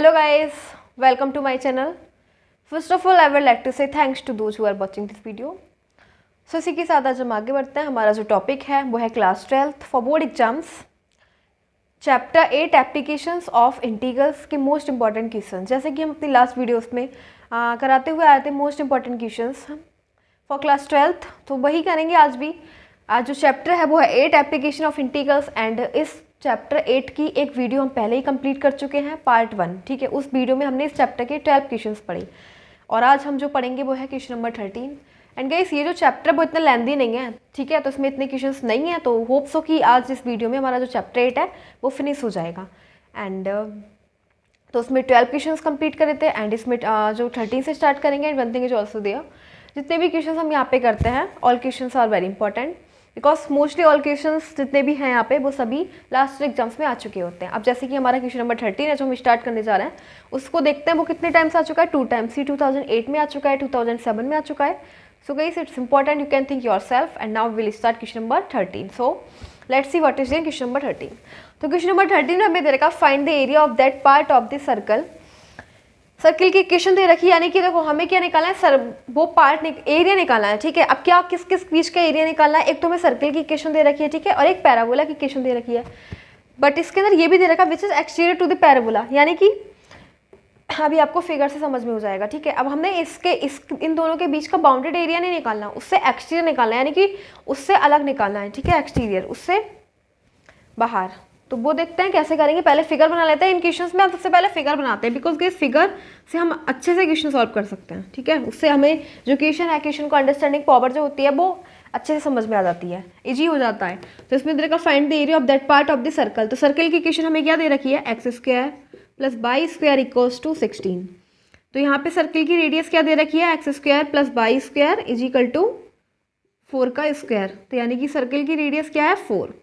Hello guys, welcome to my channel. First of all, I would like to say thanks to those who are watching this video. So इसी के साथ आज हम आगे बढ़ते हैं। हमारा जो टॉपिक है वो है class 12th for board exams, chapter 8 applications of integrals के मोस्ट इंपॉर्टेंट क्वेश्चन। जैसे कि हम अपनी लास्ट वीडियोस में कराते हुए आए थे most important questions for class 12th, तो वही करेंगे आज भी। आज जो चैप्टर है वो है 8 एप्लीकेशन ऑफ इंटीग्रल्स एंड इस चैप्टर 8 की एक वीडियो हम पहले ही कंप्लीट कर चुके हैं, पार्ट 1। ठीक है, उस वीडियो में हमने इस चैप्टर के 12 क्वेश्चंस पढ़े और आज हम जो पढ़ेंगे वो है क्वेश्चन नंबर 13। एंड गाइस, ये जो चैप्टर वो इतना लेंदी नहीं है, ठीक है, तो इसमें इतने क्वेश्चंस नहीं है, तो होप सो कि आज इस वीडियो में हमारा जो चैप्टर 8 है वो फिनिश हो जाएगा। एंड तो उसमें 12 क्वेश्चंस कंप्लीट करे थे एंड इसमें जो 13 से स्टार्ट करेंगे and one thing is also there. जितने भी क्वेश्चंस हम यहाँ पे करते हैं, all questions are very important because mostly all questions जितने भी हैं यहाँ पे वो सभी लास्ट एग्जाम्स में आ चुके होते हैं। अब जैसे कि हमारा क्वेश्चन नंबर 13 है जो हम स्टार्ट करने जा रहे हैं, उसको देखते हैं वो कितने टाइम्स आ चुका है। 2 टाइम्स ही 2008 में आ चुका है, 2007 में आ चुका है। So guys, it's important, you can think your self. And now will start question number 13। So let's see what is in question number 13। तो क्वेश्चन नंबर 13 में हमें दे रखा find the area of that part of the circle. Circle की equation दे रखी है, यानी कि देखो हमें क्या निकालना है, सर वो पार्ट एरिया निकालना है। ठीक है, अब क्या किस किस बीच का एरिया निकालना है। एक तो हमें सर्किल की इक्वेशन दे रखी है, ठीक है, और एक पैराबोला की इक्वेशन दे रखी है। बट इसके अंदर ये भी दे रखा है which is exterior to the parabola, यानी कि अभी आपको फिगर से समझ में हो जाएगा। ठीक है, अब हमने इन दोनों के बीच का बाउंडेड एरिया नहीं निकालना, उससे एक्सटीरियर निकालना है, यानी कि उससे अलग निकालना है। ठीक है, एक्सटीरियर उससे बाहर। तो वो देखते हैं कैसे करेंगे। पहले फिगर बना लेते हैं। इन क्वेश्चंस में हम सबसे पहले फिगर बनाते हैं बिकॉज इस फिगर से हम अच्छे से क्वेश्चन सॉल्व कर सकते हैं। ठीक है, उससे हमें जो क्वेश्चन है, क्वेश्चन को अंडरस्टैंडिंग पावर जो होती है वो अच्छे से समझ में आ जाती है, इजी हो जाता है। तो इसमें दे रखा find the area of that part of the circle. तो सर्कल की इक्वेशन हमें क्या दे रखी है, x square plus by square equals to 16। तो यहाँ पे सर्कल की रेडियस क्या दे रखी है, x square plus by square is equal to 4 का स्क्वायर। तो यानी कि सर्कल की रेडियस क्या है, 4।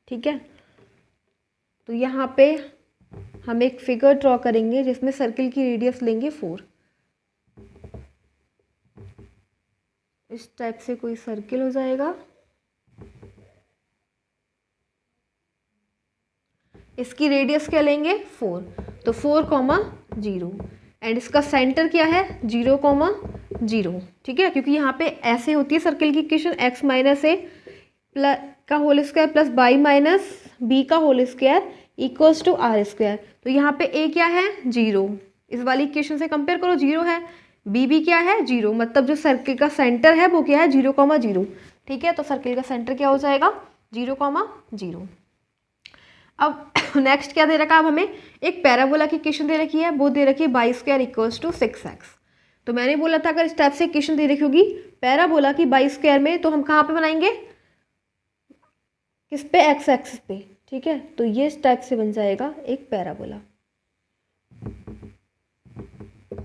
ठीक है, तो यहाँ पे हम एक फिगर ड्रॉ करेंगे जिसमें सर्किल की रेडियस लेंगे 4। इस टाइप से कोई सर्किल हो जाएगा। इसकी रेडियस क्या लेंगे, 4। तो 4,0 एंड इसका सेंटर क्या है, 0,0। ठीक है, क्योंकि यहाँ पे ऐसे होती है सर्किल की इक्वेशन, एक्स माइनस ए का whole square plus by minus B का whole square equals to R square. तो यहाँ पे ए क्या है, 0। इस वाली इक्वेशन से कंपेयर करो, 0 है। बी भी क्या है, 0। मतलब जो सर्किल का सेंटर है वो क्या है, 0,0। ठीक है, तो सर्किल का सेंटर क्या हो जाएगा, 0,0। अब नेक्स्ट क्या दे रखा है, अब हमें एक पैराबोला की इक्वेशन दे रखी है, वो दे रखी है y square equals to 6x। तो मैंने बोला था अगर इस टाइप से इक्वेशन दे रखी होगी पैराबोला की बाई स्क्वायर में, तो हम कहाँ पे बनाएंगे, किस पे, एक्स एक्सिस पे। ठीक है, तो ये इस टाइप से बन जाएगा एक parabola,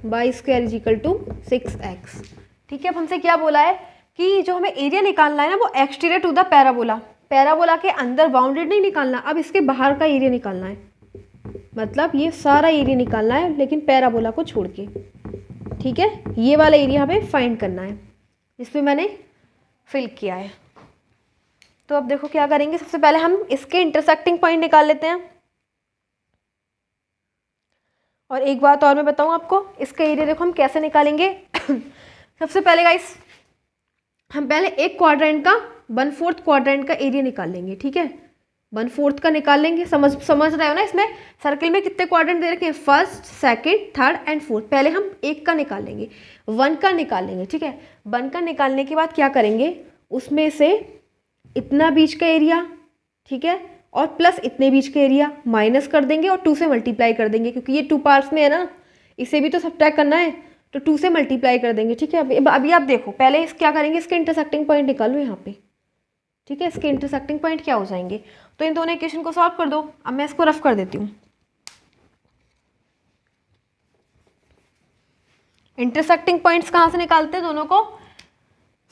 y square is equal to 6x। ठीक है, अब हमसे क्या बोला है कि जो हमें एरिया निकालना है ना वो exterior to the parabola, parabola के अंदर बाउंडेड नहीं निकालना, अब इसके बाहर का एरिया निकालना है। मतलब ये सारा एरिया निकालना है लेकिन पैराबोला को छोड़ के। ठीक है, ये वाला एरिया हमें फाइंड करना है, इसमें मैंने फिल किया है। तो अब देखो क्या करेंगे, सबसे पहले हम इसके इंटरसेक्टिंग पॉइंट निकाल लेते हैं। और एक बात और मैं बताऊं आपको, इसका एरिया देखो हम कैसे निकालेंगे। सबसे पहले गाइस हम पहले एक क्वाड्रेंट का 1/4 क्वाड्रेंट का एरिया निकाल लेंगे। ठीक है, 1/4 का निकाल लेंगे। समझ रहे हो ना, इसमें सर्किल में कितने क्वाड्रेंट दे रखे हैं, first, second, third and fourth. पहले हम एक का निकाल लेंगे, 1 का निकाल लेंगे। ठीक है, 1 का निकालने के बाद क्या करेंगे, उसमें से इतना बीच का एरिया, ठीक है, और प्लस इतने बीच का एरिया माइनस कर देंगे और 2 से मल्टीप्लाई कर देंगे, क्योंकि ये 2 पार्ट्स में है ना, इसे भी तो सब्ट्रैक्ट करना है, तो 2 से मल्टीप्लाई कर देंगे। ठीक है, अभी आप देखो, पहले क्या करेंगे, इसके इंटरसेक्टिंग पॉइंट निकालो यहाँ पे। ठीक है, इसके इंटरसेक्टिंग पॉइंट क्या हो जाएंगे, तो इन दोनों इक्वेशन को सॉल्व कर दो। अब मैं इसको रफ कर देती हूँ। इंटरसेक्टिंग पॉइंट्स कहाँ से निकालते हैं, दोनों को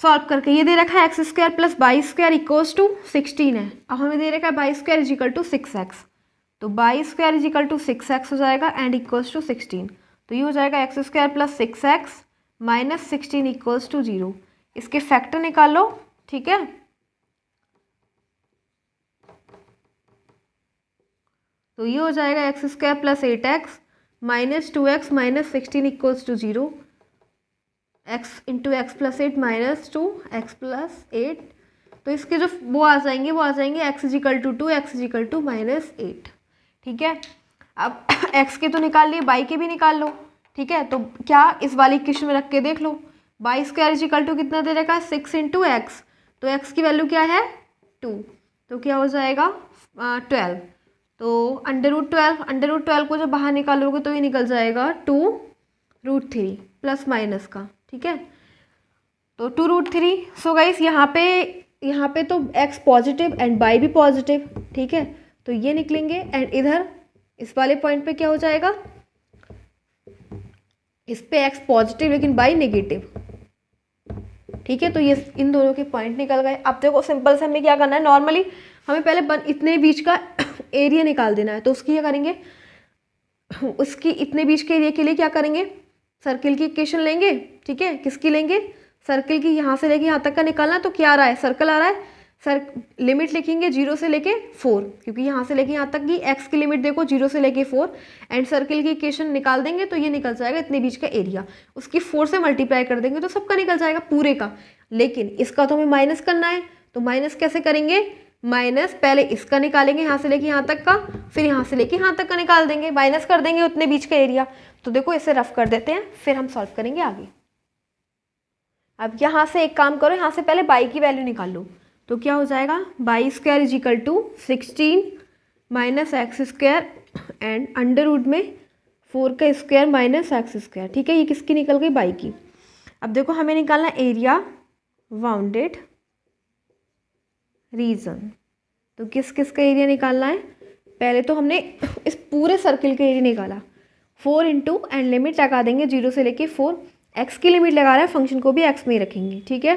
सॉल्व करके। ये दे रखा है x square plus by square equals to 16 है। अब हमें दे रखा है y square is equal to 6x। तो y square is equal to 6x हो जाएगा एंड इक्वल्स टू 16। तो ये हो जाएगा x square plus 6x minus 16 equals to 0। इसके फैक्टर निकाल लो। ठीक है, तो ये हो जाएगा x square plus 8x -2x minus 16 equals to 0, x into x plus 8 -2 x plus 8, तो इसके जो वो आ जाएंगे x is equal to 2, x is equal to -8। ठीक है, अब x के तो निकाल लिए, y के भी निकाल लो। ठीक है, तो क्या इस वाले इक्वेशन में रख के देख लो, वाई स्क्वायर इजिकल टू कितना दे रखा है 6 इंटू एक्स, तो x की वैल्यू क्या है 2, तो क्या हो जाएगा 12, तो अंडर रूट 12 को जब बाहर निकालोगे तो ये निकल जाएगा 2√3 प्लस माइनस का। ठीक है, तो 2√3। सो गाइस यहाँ पे तो x पॉजिटिव एंड y भी पॉजिटिव। ठीक है, तो ये निकलेंगे एंड इधर इस वाले पॉइंट पे क्या हो जाएगा, इस पे x पॉजिटिव लेकिन y नेगेटिव। ठीक है, तो ये इन दोनों के पॉइंट निकल गए। अब देखो सिंपल से हमें क्या करना है, नॉर्मली हमें पहले इतने बीच का एरिया निकाल देना है, तो उसकी क्या करेंगे, उसकी इतने बीच के एरिया के लिए क्या करेंगे, सर्किल की इक्वेशन लेंगे। ठीक है, किसकी लेंगे, सर्किल की, यहाँ से लेके यहाँ तक का निकालना। तो क्या आ रहा है, सर्कल आ रहा है, लिमिट लिखेंगे 0 से लेके 4, क्योंकि यहाँ से लेके यहाँ तक की x की लिमिट देखो 0 से लेके 4, एंड सर्किल की इक्वेशन निकाल देंगे तो ये निकल जाएगा इतने बीच का एरिया, उसकी 4 से मल्टीप्लाई कर देंगे तो सबका निकल जाएगा पूरे का। लेकिन इसका तो हमें माइनस करना है, तो माइनस कैसे करेंगे, माइनस पहले इसका निकालेंगे यहाँ से लेके यहाँ तक का, फिर यहाँ से लेके यहाँ तक का निकाल देंगे, माइनस कर देंगे उतने बीच का एरिया। तो देखो इसे रफ कर देते हैं, फिर हम सॉल्व करेंगे आगे। अब यहाँ से एक काम करो, यहाँ से पहले बाई की वैल्यू निकाल लो, तो क्या हो जाएगा, y square is equal to 16 minus x square and under root में 4 का स्क्वायर माइनस एक्स स्क्वायर। ठीक है, ये किसकी निकल गई, बाई की। अब देखो हमें निकालना एरिया बाउंडेड रीजन, तो किस किस का एरिया निकालना है, पहले तो हमने इस पूरे सर्किल का एरिया निकाला, 4 इंटू एंड लिमिट लगा देंगे 0 से लेके 4, एक्स की लिमिट लगा रहा है, फंक्शन को भी एक्स में ही रखेंगे। ठीक है,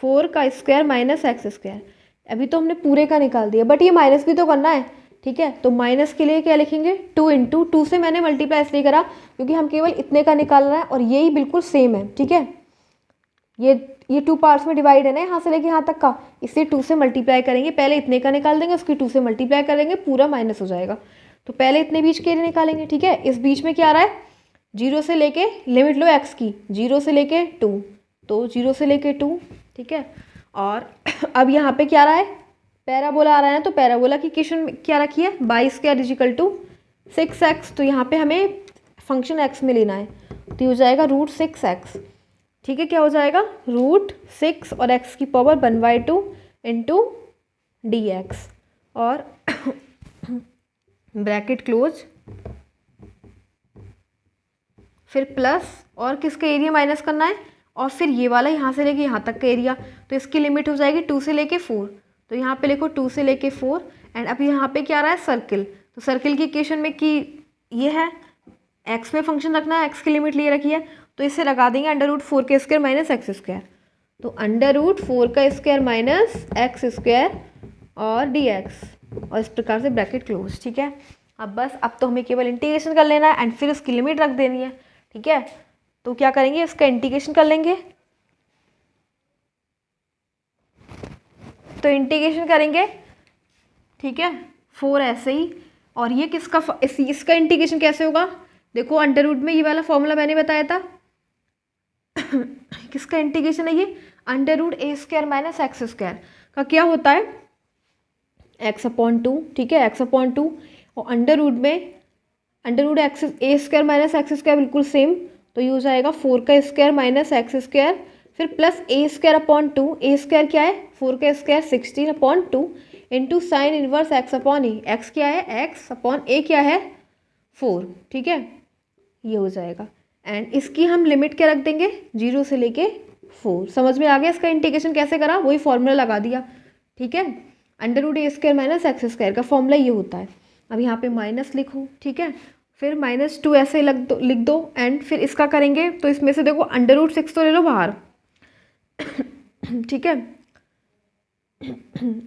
4 का स्क्वायर माइनस एक्स स्क्वायर, अभी तो हमने पूरे का निकाल दिया, बट ये माइनस भी तो करना है। ठीक है, तो माइनस के लिए क्या लिखेंगे, 2 इंटू 2 से मैंने मल्टीप्लाई इसलिए करा क्योंकि हम केवल इतने का निकाल रहे हैं और यही बिल्कुल सेम है। ठीक है, ये 2 पार्ट्स में डिवाइड है ना, यहाँ से लेके यहाँ तक का, इससे 2 से मल्टीप्लाई करेंगे, पहले इतने का निकाल देंगे, उसकी 2 से मल्टीप्लाई करेंगे, पूरा माइनस हो जाएगा। तो पहले इतने बीच के एरिया निकालेंगे। ठीक है, इस बीच में क्या आ रहा है, 0 से लेके लिमिट लो एक्स की, 0 से लेके 2, तो 0 से लेके 2। ठीक है, और अब यहाँ पे क्या आ रहा है, पैराबोला आ रहा है ना, तो पैराबोला की इक्वेशन में क्या रखी है, y square is equal to 6x, तो यहाँ पे हमें फंक्शन x में लेना है, तो ये हो जाएगा √6x। ठीक है, क्या हो जाएगा, √6 और x की पावर 1/2 इंटू dx, और ब्रैकेट क्लोज, फिर प्लस, और किसका एरिया माइनस करना है, और फिर ये वाला यहाँ से लेके यहाँ तक का एरिया, तो इसकी लिमिट हो जाएगी 2 से लेके 4, तो यहाँ पे लिखो 2 से लेके 4, एंड अब यहाँ पे क्या आ रहा है, सर्किल, तो सर्किल की इक्वेशन में कि ये है x में फंक्शन रखना है, x की लिमिट लिए रखी है, तो इसे लगा देंगे √4 का स्क्वायर माइनस एक्स स्क्वायर, तो √4 का स्क्वायर माइनस एक्स स्क्वायर और dx, और इस प्रकार से ब्रैकेट क्लोज। ठीक है, अब बस अब तो हमें केवल इंटीग्रेशन कर लेना है एंड फिर उसकी लिमिट रख देनी है। ठीक है, तो क्या करेंगे, इसका इंटीग्रेशन कर लेंगे, तो इंटीग्रेशन करेंगे। ठीक है, 4 ऐसे ही, और ये किसका इसका इंटीग्रेशन कैसे होगा, देखो अंडर रूट में ये वाला फॉर्मूला मैंने बताया था किसका इंटीग्रेशन है ये, √a² माइनस एक्स स्क्वायर का क्या होता है, x/2। ठीक है, x/2, और अंडर रूट में √a² माइनस एक्स स्क्वायर बिल्कुल सेम, तो ये हो जाएगा 4 का स्क्वायर माइनस एक्स स्क्वायर, फिर प्लस a²/2, a² क्या है, 4 का square 16/2 into sine inverse x/a, x क्या है, x/a क्या है 4। ठीक है, ये हो जाएगा, एंड इसकी हम लिमिट क्या रख देंगे, 0 से लेके 4। समझ में आ गया इसका इंटीग्रेशन कैसे करा, वही फॉर्मूला लगा दिया। ठीक है, √a² माइनस एक्स स्क्वायर का फॉर्मूला ये होता है। अब यहाँ पे माइनस लिखो। ठीक है, फिर -2 ऐसे लिख दो, एंड फिर इसका करेंगे, तो इसमें से देखो √6 तो ले लो बाहर ठीक है,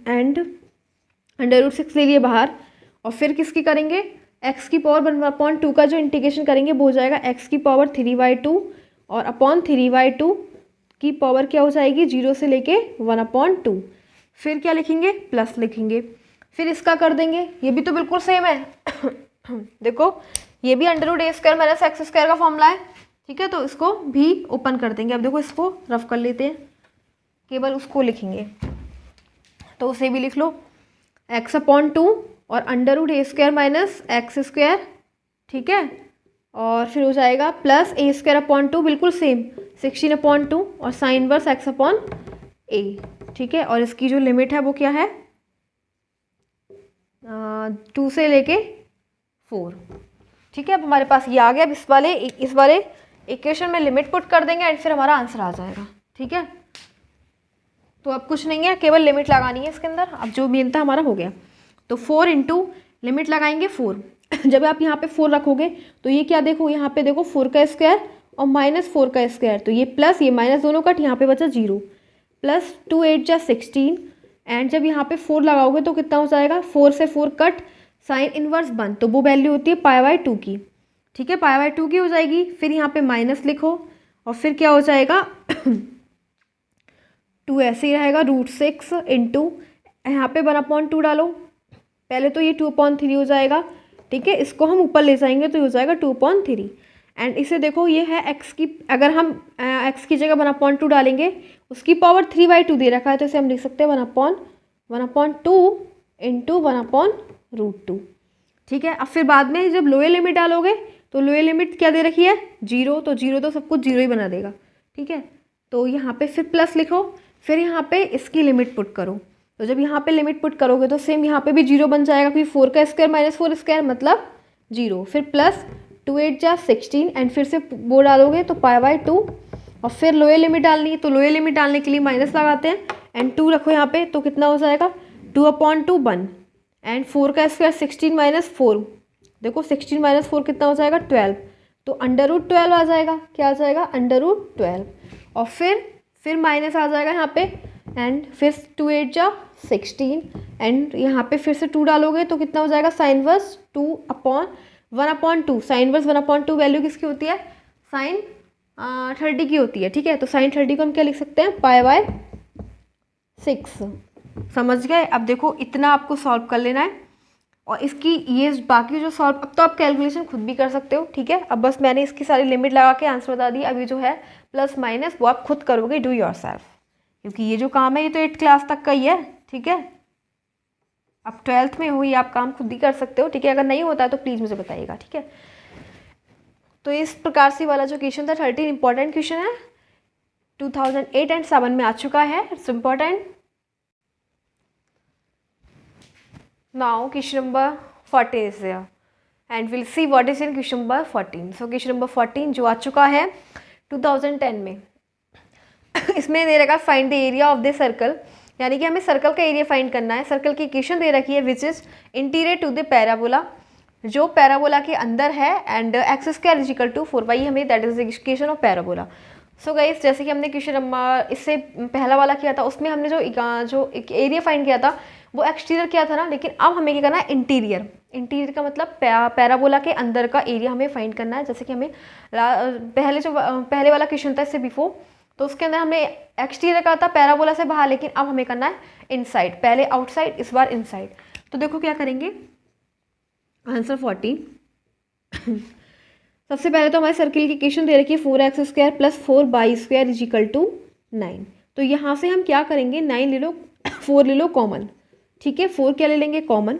एंड √6 ले लिए बाहर, और फिर किसकी करेंगे, x की पावर 1/2 का जो इंटीग्रेशन करेंगे वो हो जाएगा x की पावर 3/2, और अपॉन 3/2 की पावर क्या हो जाएगी, 0 से लेके 1/2, फिर क्या लिखेंगे, प्लस लिखेंगे, फिर इसका कर देंगे, ये भी तो बिल्कुल सेम है देखो ये भी अंडर रूट ए स्क्वायर माइनस एक्स स्क्वायर का फॉर्मूला है, ठीक है। तो इसको भी ओपन कर देंगे। अब देखो इसको रफ कर लेते हैं, केवल उसको लिखेंगे, तो उसे भी लिख लो x/2 और अंडर रूट ए स्क्वायर माइनस एक्स स्क्वायर, ठीक है। और फिर हो जाएगा प्लस ए स्क्वायर अपॉन 2, बिल्कुल सेम 16/2 और साइन इनवर्स x/a, ठीक है। और इसकी जो लिमिट है वो क्या है, 2 से लेके 4, ठीक है। अब हमारे पास ये आ गया। अब इस वाले इक्वेशन में लिमिट पुट कर देंगे एंड फिर हमारा आंसर आ जाएगा, ठीक है। तो अब कुछ नहीं है, केवल लिमिट लगानी है इसके अंदर। अब जो मेन था हमारा हो गया। तो 4 इंटू लिमिट लगाएंगे 4। जब आप यहाँ पे 4 रखोगे तो ये क्या, देखो यहाँ पे देखो 4 का स्क्वायर और माइनस 4 का स्क्वायर, तो ये प्लस ये माइनस दोनों कट, यहाँ पे बचा 0, प्लस 2 8 जा 16 एंड जब यहाँ पे 4 लगाओगे तो कितना हो जाएगा, 4 से 4 कट, साइन इनवर्स 1, तो वो वैल्यू होती है π/2 की, ठीक है। π/2 की हो जाएगी। फिर यहाँ पे माइनस लिखो और फिर क्या हो जाएगा 2 ऐसे ही रहेगा, √6 इंटू यहाँ पे 1/2 डालो। पहले तो ये 2/3 हो जाएगा, ठीक है। इसको हम ऊपर ले जाएंगे तो ये हो जाएगा 2/3 एंड इसे देखो ये है x की, अगर हम x की जगह 1/2 डालेंगे, उसकी पावर 3/2 दे रखा है, तो इसे हम लिख सकते हैं 1/2 इंटू 1/√2, ठीक है। अब फिर बाद में जब लोअर लिमिट डालोगे तो लोअर लिमिट क्या दे रखी है 0, तो 0 तो सब कुछ 0 ही बना देगा, ठीक है। तो यहाँ पे फिर प्लस लिखो, फिर यहाँ पे इसकी लिमिट पुट करो। तो जब यहाँ पे लिमिट पुट करोगे तो सेम यहाँ पे भी 0 बन जाएगा, क्योंकि 4 का स्क्वायर माइनस 4 स्क्वायर मतलब 0, फिर प्लस 2 8 जा 16 एंड फिर से वो डालोगे तो π/2 और फिर लोअर लिमिट डालनी है, तो लोअर लिमिट डालने के लिए माइनस लगाते हैं एंड 2 रखो यहाँ पे, तो कितना हो जाएगा 2/2 1 एंड 4 का स्क्वायर 16 माइनस 4, देखो 16 माइनस 4 कितना हो जाएगा 12, तो अंडर रूट 12 आ जाएगा। क्या आ जाएगा अंडर रूट 12 और फिर माइनस आ जाएगा यहाँ पे एंड फिर 2 8 जा 16 एंड यहाँ पे फिर से 2 डालोगे तो कितना हो जाएगा sine inverse 1/2, sine inverse 1/2 value किसकी होती है, साइन 30 की होती है, ठीक है। तो साइन 30 को हम क्या लिख सकते हैं π/6, समझ गए। अब देखो इतना आपको सॉल्व कर लेना है और इसकी ये बाकी जो सॉल्व, अब तो आप कैलकुलेशन खुद भी कर सकते हो, ठीक है। अब बस मैंने इसकी सारी लिमिट लगा के आंसर बता दी। अभी जो है प्लस माइनस वो आप खुद करोगे, डू योरसेल्फ, क्योंकि ये जो काम है ये तो 8th क्लास तक का ही है, ठीक है। अब 12th में हो ये आप काम खुद ही कर सकते हो, ठीक है। अगर नहीं होता है तो प्लीज़ मुझे बताइएगा, ठीक है। तो इस प्रकार से वाला जो क्वेश्चन था 13 इंपॉर्टेंट क्वेश्चन है, 2008 एंड 7 में आ चुका है, it's important. Now question number 14 is there and will see what is in question number 14। So question number 14 जो आ चुका है 2010 में, इसमें दे रखा find the area of the circle, यानी कि हमें सर्कल का एरिया फाइंड करना है। सर्कल की इक्वेशन दे रखी है which is interior to the parabola, जो पैराबोला के अंदर है एंड x² = 4y, हमें that is the equation of parabola. So guys जैसे कि हमने क्वेश्चन नंबर इससे पहला वाला किया था उसमें हमने जो एरिया फाइंड किया था वो एक्सटीरियर किया था ना, लेकिन अब हमें क्या करना है इंटीरियर का मतलब पैराबोला के अंदर का एरिया हमें फाइंड करना है। जैसे कि हमें पहले वाला क्वेश्चन था इससे बिफोर, तो उसके अंदर हमने एक्सटीरियर कहा था पैराबोला से बाहर, लेकिन अब हमें करना है इनसाइड, पहले आउटसाइड इस बार इनसाइड। तो देखो क्या करेंगे, आंसर 14 सबसे पहले तो हमारे सर्किल की इक्वेशन दे रखी है 4x² + 4y² = 9। तो यहाँ से हम क्या करेंगे 9 ले लो 4 ले लो कॉमन, ठीक है। 4 क्या ले लेंगे कॉमन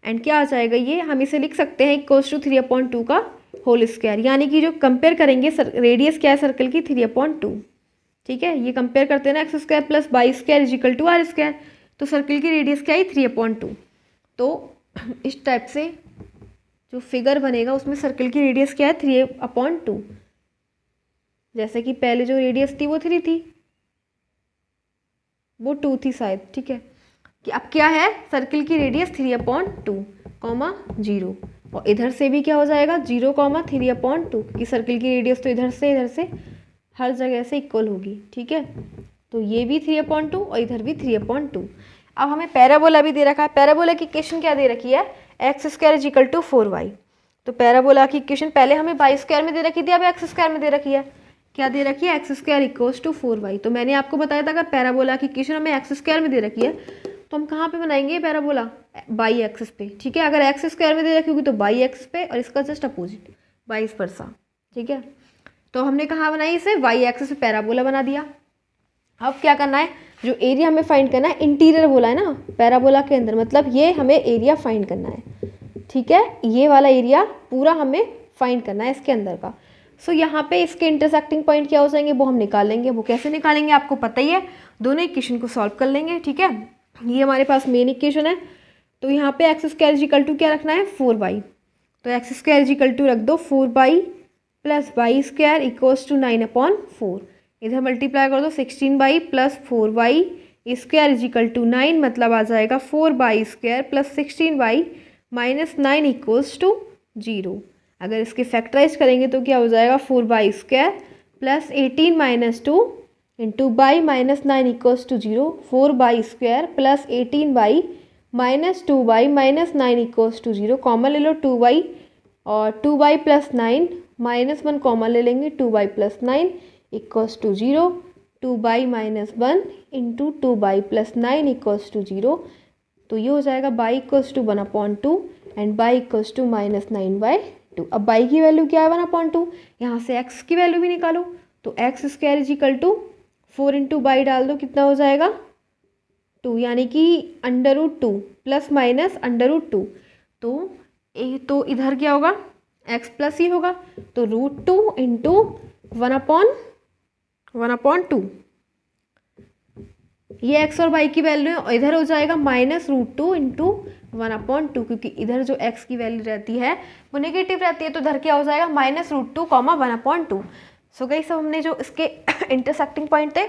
एंड क्या आ जाएगा, ये हम इसे लिख सकते हैं = 3/2 का होल स्क्वायर, यानी कि जो कंपेयर करेंगे रेडियस क्या है सर्कल की 3/2, ठीक है। ये कंपेयर करते हैं ना x² + y² = r², तो सर्कल की रेडियस क्या है 3/2। तो इस टाइप से जो फिगर बनेगा उसमें सर्कल की रेडियस क्या है 3/2, जैसे कि पहले जो रेडियस थी वो 3 थी, वो 2 थी शायद, ठीक है। कि अब क्या है सर्कल की रेडियस 3/2, 0 और इधर से भी क्या हो जाएगा 0, 3/2, कि सर्कल की रेडियस तो इधर से हर जगह से इक्वल होगी, ठीक है। तो ये भी 3/2 और इधर भी 3/2। अब हमें पैराबोला भी दे रखा है, पैराबोला की इक्वेशन क्या दे रखी है x² = 4y। तो पैराबोला की इक्वेशन पहले हमें y² में दे रखी थी, अब x² में दे रखी है। क्या दे रखी है x² = 4y। तो मैंने आपको बताया था अगर पैराबोला की इक्वेशन हमें x² में दे रखी है तो हम कहाँ पे बनाएंगे पैराबोला, बाई एक्सिस पे, ठीक है। अगर एक्स स्क्वायर में दे रखी होगी तो बाई एक्सिस पे, और इसका जस्ट अपोजिट वाइस वर्सा, ठीक है। तो हमने कहाँ बनाई इसे, वाई एक्सिस पे पैराबोला बना दिया। अब क्या करना है, जो एरिया हमें फाइंड करना है, इंटीरियर बोला है ना पैराबोला के अंदर, मतलब ये हमें एरिया फाइंड करना है, ठीक है। ये वाला एरिया पूरा हमें फाइंड करना है इसके अंदर का। सो यहाँ पे इसके इंटरसेक्टिंग पॉइंट क्या हो जाएंगे वो हम निकालेंगे। वो कैसे निकालेंगे आपको पता ही है, दोनों इक्वेशन को सॉल्व कर लेंगे, ठीक है। ये हमारे पास मेन इक्वेशन है, तो यहाँ पे एक्स स्क्वायर इक्वल टू क्या रखना है, 4y। तो एक्स स्क्वायर इक्वल टू रख दो 4y plus y square equals to 9/4। इधर मल्टीप्लाई कर दो 16y plus 4y square is equal to 9, मतलब आ जाएगा 4y square plus 16y minus 9 equals to 0। अगर इसके फैक्टराइज करेंगे तो क्या हो जाएगा, 4y square plus 18 minus 2 into y minus 9 equals to 0। 4y square plus 18y minus 2y minus 9 equals to 0। Common ले लो 2y और 2y प्लस 9 माइनस 1 कॉमन ले लेंगे, 2y plus 9 equals to 0। 2y minus 1 into 2y plus 9 equals to 0। तो ये हो जाएगा y equals to 1/2 and y equals to minus 9/2। अब y की वैल्यू क्या है 1/2, यहाँ से x की वैल्यू भी निकालो। तो x square is equal to 4 into y डाल दो, कितना हो जाएगा 2, यानी कि √2 प्लस माइनस √2। तो इधर क्या होगा, x प्लस ही होगा, तो √2 इंटू 1/2। ये x और y की वैल्यू है, और इधर हो जाएगा माइनस √2 इंटू 1/2, क्योंकि इधर जो x की वैल्यू रहती है वो नेगेटिव रहती है, तो इधर क्या हो जाएगा माइनस √2 1/2। सो गाइस सब हमने जो इसके इंटरसेक्टिंग पॉइंट थे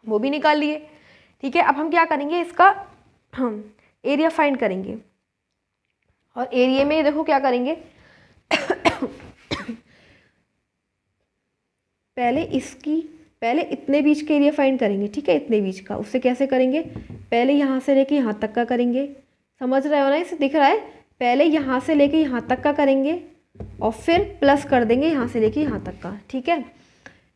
वो भी निकाल लिए, ठीक है। अब हम क्या करेंगे, इसका हम एरिया फाइंड करेंगे, और एरिया में देखो क्या करेंगे पहले इतने बीच के एरिया फाइंड करेंगे, ठीक है। इतने बीच का, उससे कैसे करेंगे, पहले यहाँ से लेके यहाँ तक का करेंगे, समझ रहे हो ना, इसे दिख रहा है। पहले यहाँ से लेके यहाँ तक का करेंगे और फिर प्लस कर देंगे यहाँ से लेके यहाँ तक का, ठीक है।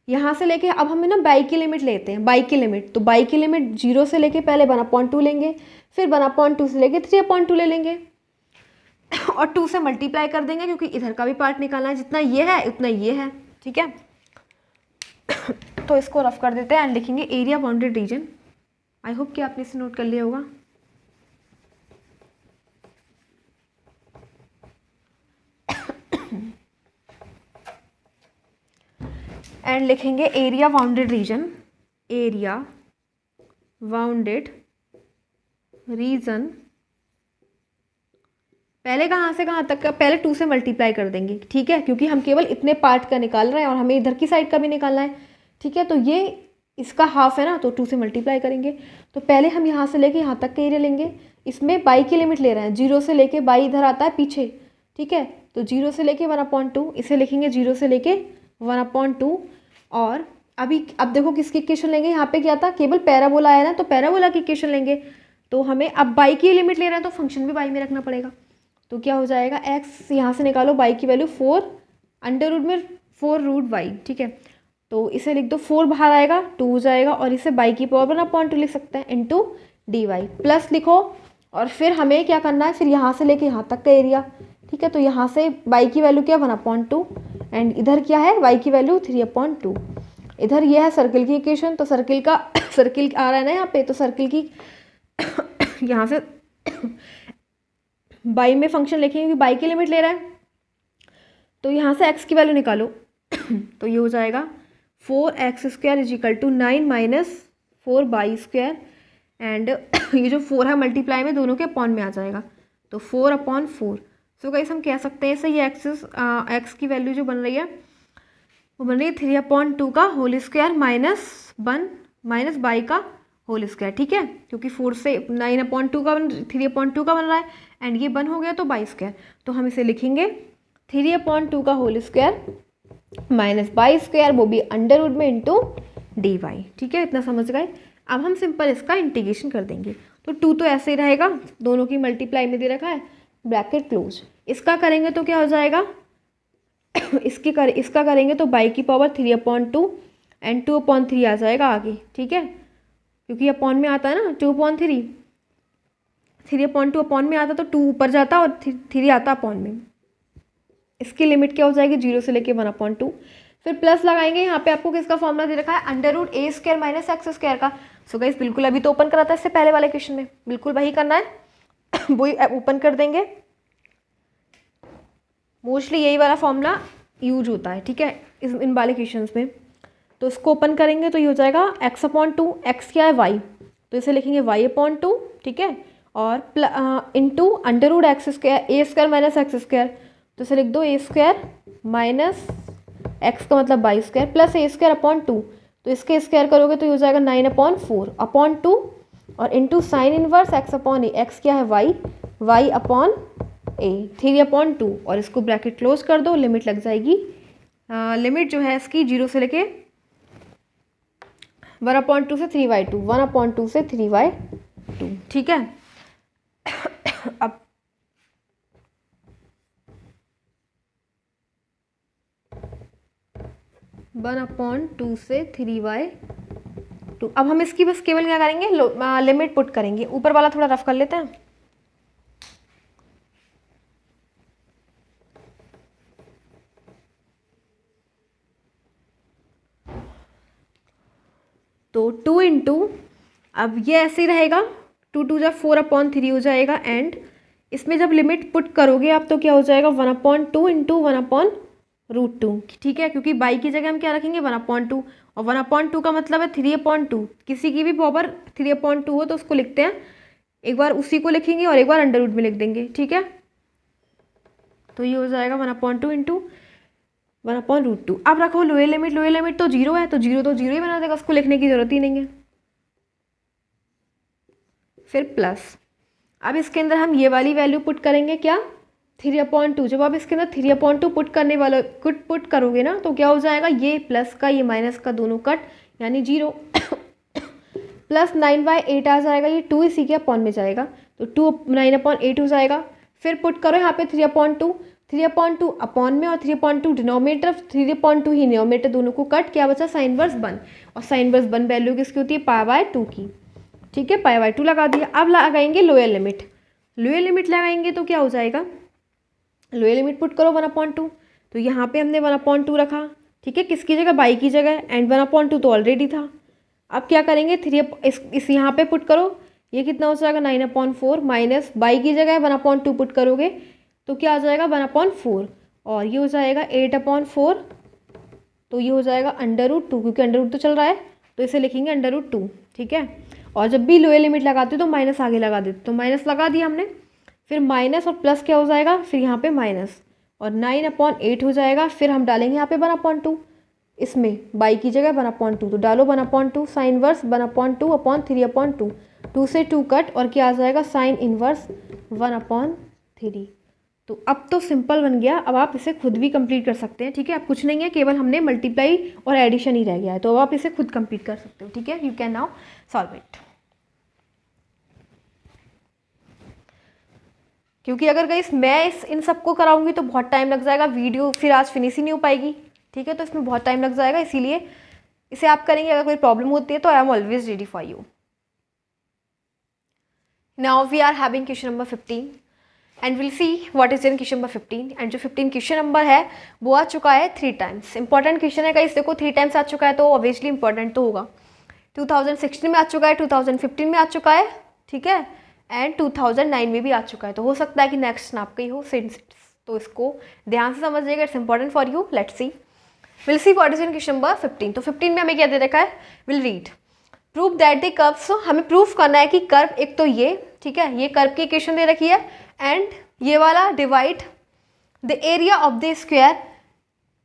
यहाँ से लेके अब हमें ना बाई की लिमिट लेते हैं, बाई की लिमिट। तो बाई की लिमिट 0 से लेके पहले 1/2 लेंगे, फिर 1/2 से लेके 3/2 ले लेंगे और 2 से मल्टीप्लाई कर देंगे, क्योंकि इधर का भी पार्ट निकालना है, जितना ये है उतना ये है, ठीक है। तो इसको रफ कर देते हैं एंड लिखेंगे area bounded reason. I hope कि आपने इसे नोट कर लिया होगा। एंड लिखेंगे area bounded reason, area bounded reason. पहले कहाँ से कहाँ तक का, पहले 2 से मल्टीप्लाई कर देंगे, ठीक है, क्योंकि हम केवल इतने पार्ट का निकाल रहे हैं और हमें इधर की साइड का भी निकालना है, ठीक है। तो ये इसका हाफ है ना, तो 2 से मल्टीप्लाई करेंगे। तो पहले हम यहाँ से लेके यहाँ तक का एरिया लेंगे, इसमें बाई की लिमिट ले रहे हैं, 0 से लेके बाई इधर आता है पीछे, ठीक है। तो 0 से लेके 1/2, इसे लिखेंगे 0 से लेके 1/2। और अब देखो किसकी इक्वेशन लेंगे, यहाँ पे क्या था, केवल पैराबोला आया ना, तो पैराबोला की इक्वेशन लेंगे। तो हमें अब बाई की लिमिट ले रहे हैं तो फंक्शन भी बाई में रखना पड़ेगा। तो क्या हो जाएगा, x यहाँ से निकालो, बाई की वैल्यू 4 √4√y, ठीक है। तो इसे लिख दो, 4 बाहर आएगा 2 हो जाएगा, और इसे बाई की पावर 1/2 लिख सकते हैं इंटू dy। प्लस लिखो, और फिर हमें क्या करना है, फिर यहाँ से लेके यहाँ तक का एरिया, ठीक है। तो यहाँ से बाई की वैल्यू क्या 1/2 एंड इधर क्या है y की वैल्यू 3/2। इधर ये है सर्किल की इक्वेशन, तो सर्किल का सर्किल आ रहा है ना यहाँ पे, तो सर्किल की यहाँ से बाई में फंक्शन लिखेंगे क्योंकि बाई की लिमिट ले रहा है। तो यहाँ से x की वैल्यू निकालो तो ये हो जाएगा 4x square is equal to 9 minus 4y square, and ये जो 4 है मल्टीप्लाई में दोनों के अपॉन में आ जाएगा, तो 4/4। सो गाइस हम कह सकते हैं सही x की वैल्यू जो बन रही है वो बन रही है 3/2 का whole square minus 1 minus y का होल स्क्वायर, ठीक है। क्योंकि 4 से 9/2 का 3/2 का बन रहा है, एंड ये 1 हो गया तो बाई स्क्वायर। तो हम इसे लिखेंगे 3/2 का whole square minus y square, वो भी अंडर रूट में इंटू dy, ठीक है। इतना समझ गए। अब हम सिंपल इसका इंटीग्रेशन कर देंगे। तो 2 तो ऐसे ही रहेगा, दोनों की मल्टीप्लाई में दे रखा है, ब्रैकेट क्लोज। इसका करेंगे तो क्या हो जाएगा इसका करेंगे तो बाई की पावर 3/2 एंड 2/3 आ जाएगा आगे, ठीक है। क्योंकि अपॉन में आता है ना 2/3, 3/2 अपॉन में आता तो 2 ऊपर जाता और 3 आता अपॉन में। इसकी लिमिट क्या हो जाएगी 0 से लेके 1/2। फिर प्लस लगाएंगे, यहाँ पे आपको किसका फॉर्मूला दे रखा है √a² माइनस x² का। सो गाइस बिल्कुल अभी तो ओपन करा था इससे पहले वाले क्वेश्चन में, बिल्कुल वही करना है वही ओपन कर देंगे। मोस्टली यही वाला फॉर्मूला यूज होता है, ठीक है, इन वाले क्वेश्चंस में। तो इसको ओपन करेंगे तो ये हो जाएगा x/2, x क्या है y, तो इसे लिखेंगे y/2, ठीक है, और इंटू √a² माइनस x², तो इसे लिख दो a² माइनस x का मतलब y² प्लस a²/2, तो इसके स्क्वायर करोगे तो ये हो जाएगा 9/4/2 और into sine inverse x/a, x क्या है y, y/a 3/2 और इसको ब्रैकेट क्लोज कर दो, लिमिट लग जाएगी। लिमिट जो है इसकी 0 से लेके 1/2 से 3/2, 1/2 से 3/2, ठीक है। अब 1/2 से 3/2। अब हम इसकी बस केवल क्या करेंगे, लिमिट पुट करेंगे। ऊपर वाला थोड़ा रफ कर लेते हैं। तो 2 इंटू, अब ये ऐसे ही रहेगा, 2 2 जा 4/3 हो जाएगा, एंड इसमें जब लिमिट पुट करोगे आप तो क्या हो जाएगा 1/2 इंटू 1/√2, ठीक है, क्योंकि बाई की जगह हम क्या रखेंगे 1/2, और 1/2 का मतलब है 3/2। किसी की भी पावर 3/2 हो तो उसको लिखते हैं, एक बार उसी को लिखेंगे और एक बार अंडर रूट में लिख देंगे, ठीक है। तो ये हो जाएगा 1/2 इंटू 1/√2। अब रखो लोअर लिमिट तो 0 है, तो 0 ही बना देगा, उसको लिखने की जरूरत ही नहीं है। फिर प्लस, अब इसके अंदर हम ये वाली वैल्यू पुट करेंगे, क्या 3/2। जब आप इसके अंदर 3/2 पुट करोगे ना तो क्या हो जाएगा, ये प्लस का ये माइनस का दोनों कट, यानी 0 प्लस 9/8 आ जाएगा, ये 2 इसी के अपॉन में जाएगा, तो 9/8 हो जाएगा। फिर पुट करो यहाँ पे 3/2 अपॉन में और 3/2 डिनोमिनेटर, 3/2 ही डिनोमिनेटर, दोनों को कट, क्या बचा साइन वर्स 1, और साइन वर्स 1 वैल्यू किसकी होती है π/2 की, ठीक है, π/2 लगा दिया। अब लगाएंगे लोअर लिमिट लगाएंगे तो क्या हो जाएगा, लोअर लिमिट पुट करो 1/2, तो यहाँ पे हमने 1/2 रखा, ठीक है, किसकी जगह बाई की जगह, एंड 1/2 तो ऑलरेडी था। अब क्या करेंगे इस यहाँ पे पुट करो, ये कितना हो जाएगा 9/4 माइनस बाई की जगह 1/2 पुट करोगे तो क्या आ जाएगा 1/4, और ये हो जाएगा 8/4, तो ये हो जाएगा √2, क्योंकि अंडर तो चल रहा है तो इसे लिखेंगे √2, ठीक है। और जब भी लोअर लिमिट लगाते हो तो माइनस आगे लगा देते, तो माइनस लगा दिया हमने, फिर माइनस और प्लस क्या हो जाएगा, फिर यहाँ पे माइनस और 9/8 हो जाएगा। फिर हम डालेंगे यहाँ पे 1/2, इसमें बाई की जगह 1/2, तो डालो 1/2 साइन इनवर्स 1/2/3/2, 2 से 2 कट और क्या आ जाएगा साइन इनवर्स 1/3। तो अब तो सिंपल बन गया, अब आप इसे खुद भी कंप्लीट कर सकते हैं, ठीक है। अब कुछ नहीं है, केवल हमने मल्टीप्लाई और एडिशन ही रह गया है, तो अब आप इसे खुद कंप्लीट कर सकते हो, ठीक है। You can now solve it. क्योंकि अगर गाइस मैं इन सबको कराऊंगी तो बहुत टाइम लग जाएगा, वीडियो फिर आज फिनिश ही नहीं हो पाएगी, ठीक है, तो इसमें बहुत टाइम लग जाएगा, इसीलिए इसे आप करेंगे। अगर कोई प्रॉब्लम होती है तो I am always ready for you. Now we are having question number 15 and will see what is in question number 15। And जो 15 क्वेश्चन नंबर है वो आ चुका है 3 टाइम्स। इंपॉर्टेंट क्वेश्चन है गाइस, देखो 3 टाइम्स आ चुका है तो ऑब्वियसली इंपॉर्टेंट तो होगा। 2016 में आ चुका है, 2015 में आ चुका है, ठीक है, एंड 2009 में भी आ चुका है, तो हो सकता है कि नेक्स्ट आपका ही हो सिंस, तो इसको ध्यान से समझिएगा, it's important for you. Let's see, will see what is in question number 15। तो 15 में हमें क्या दे रखा है, will read prove that the curves, हमें प्रूफ करना है कि कर्व, एक तो ये, ठीक है, ये कर्व की इक्वेशन दे रखी है, एंड ये वाला divide the area of the square,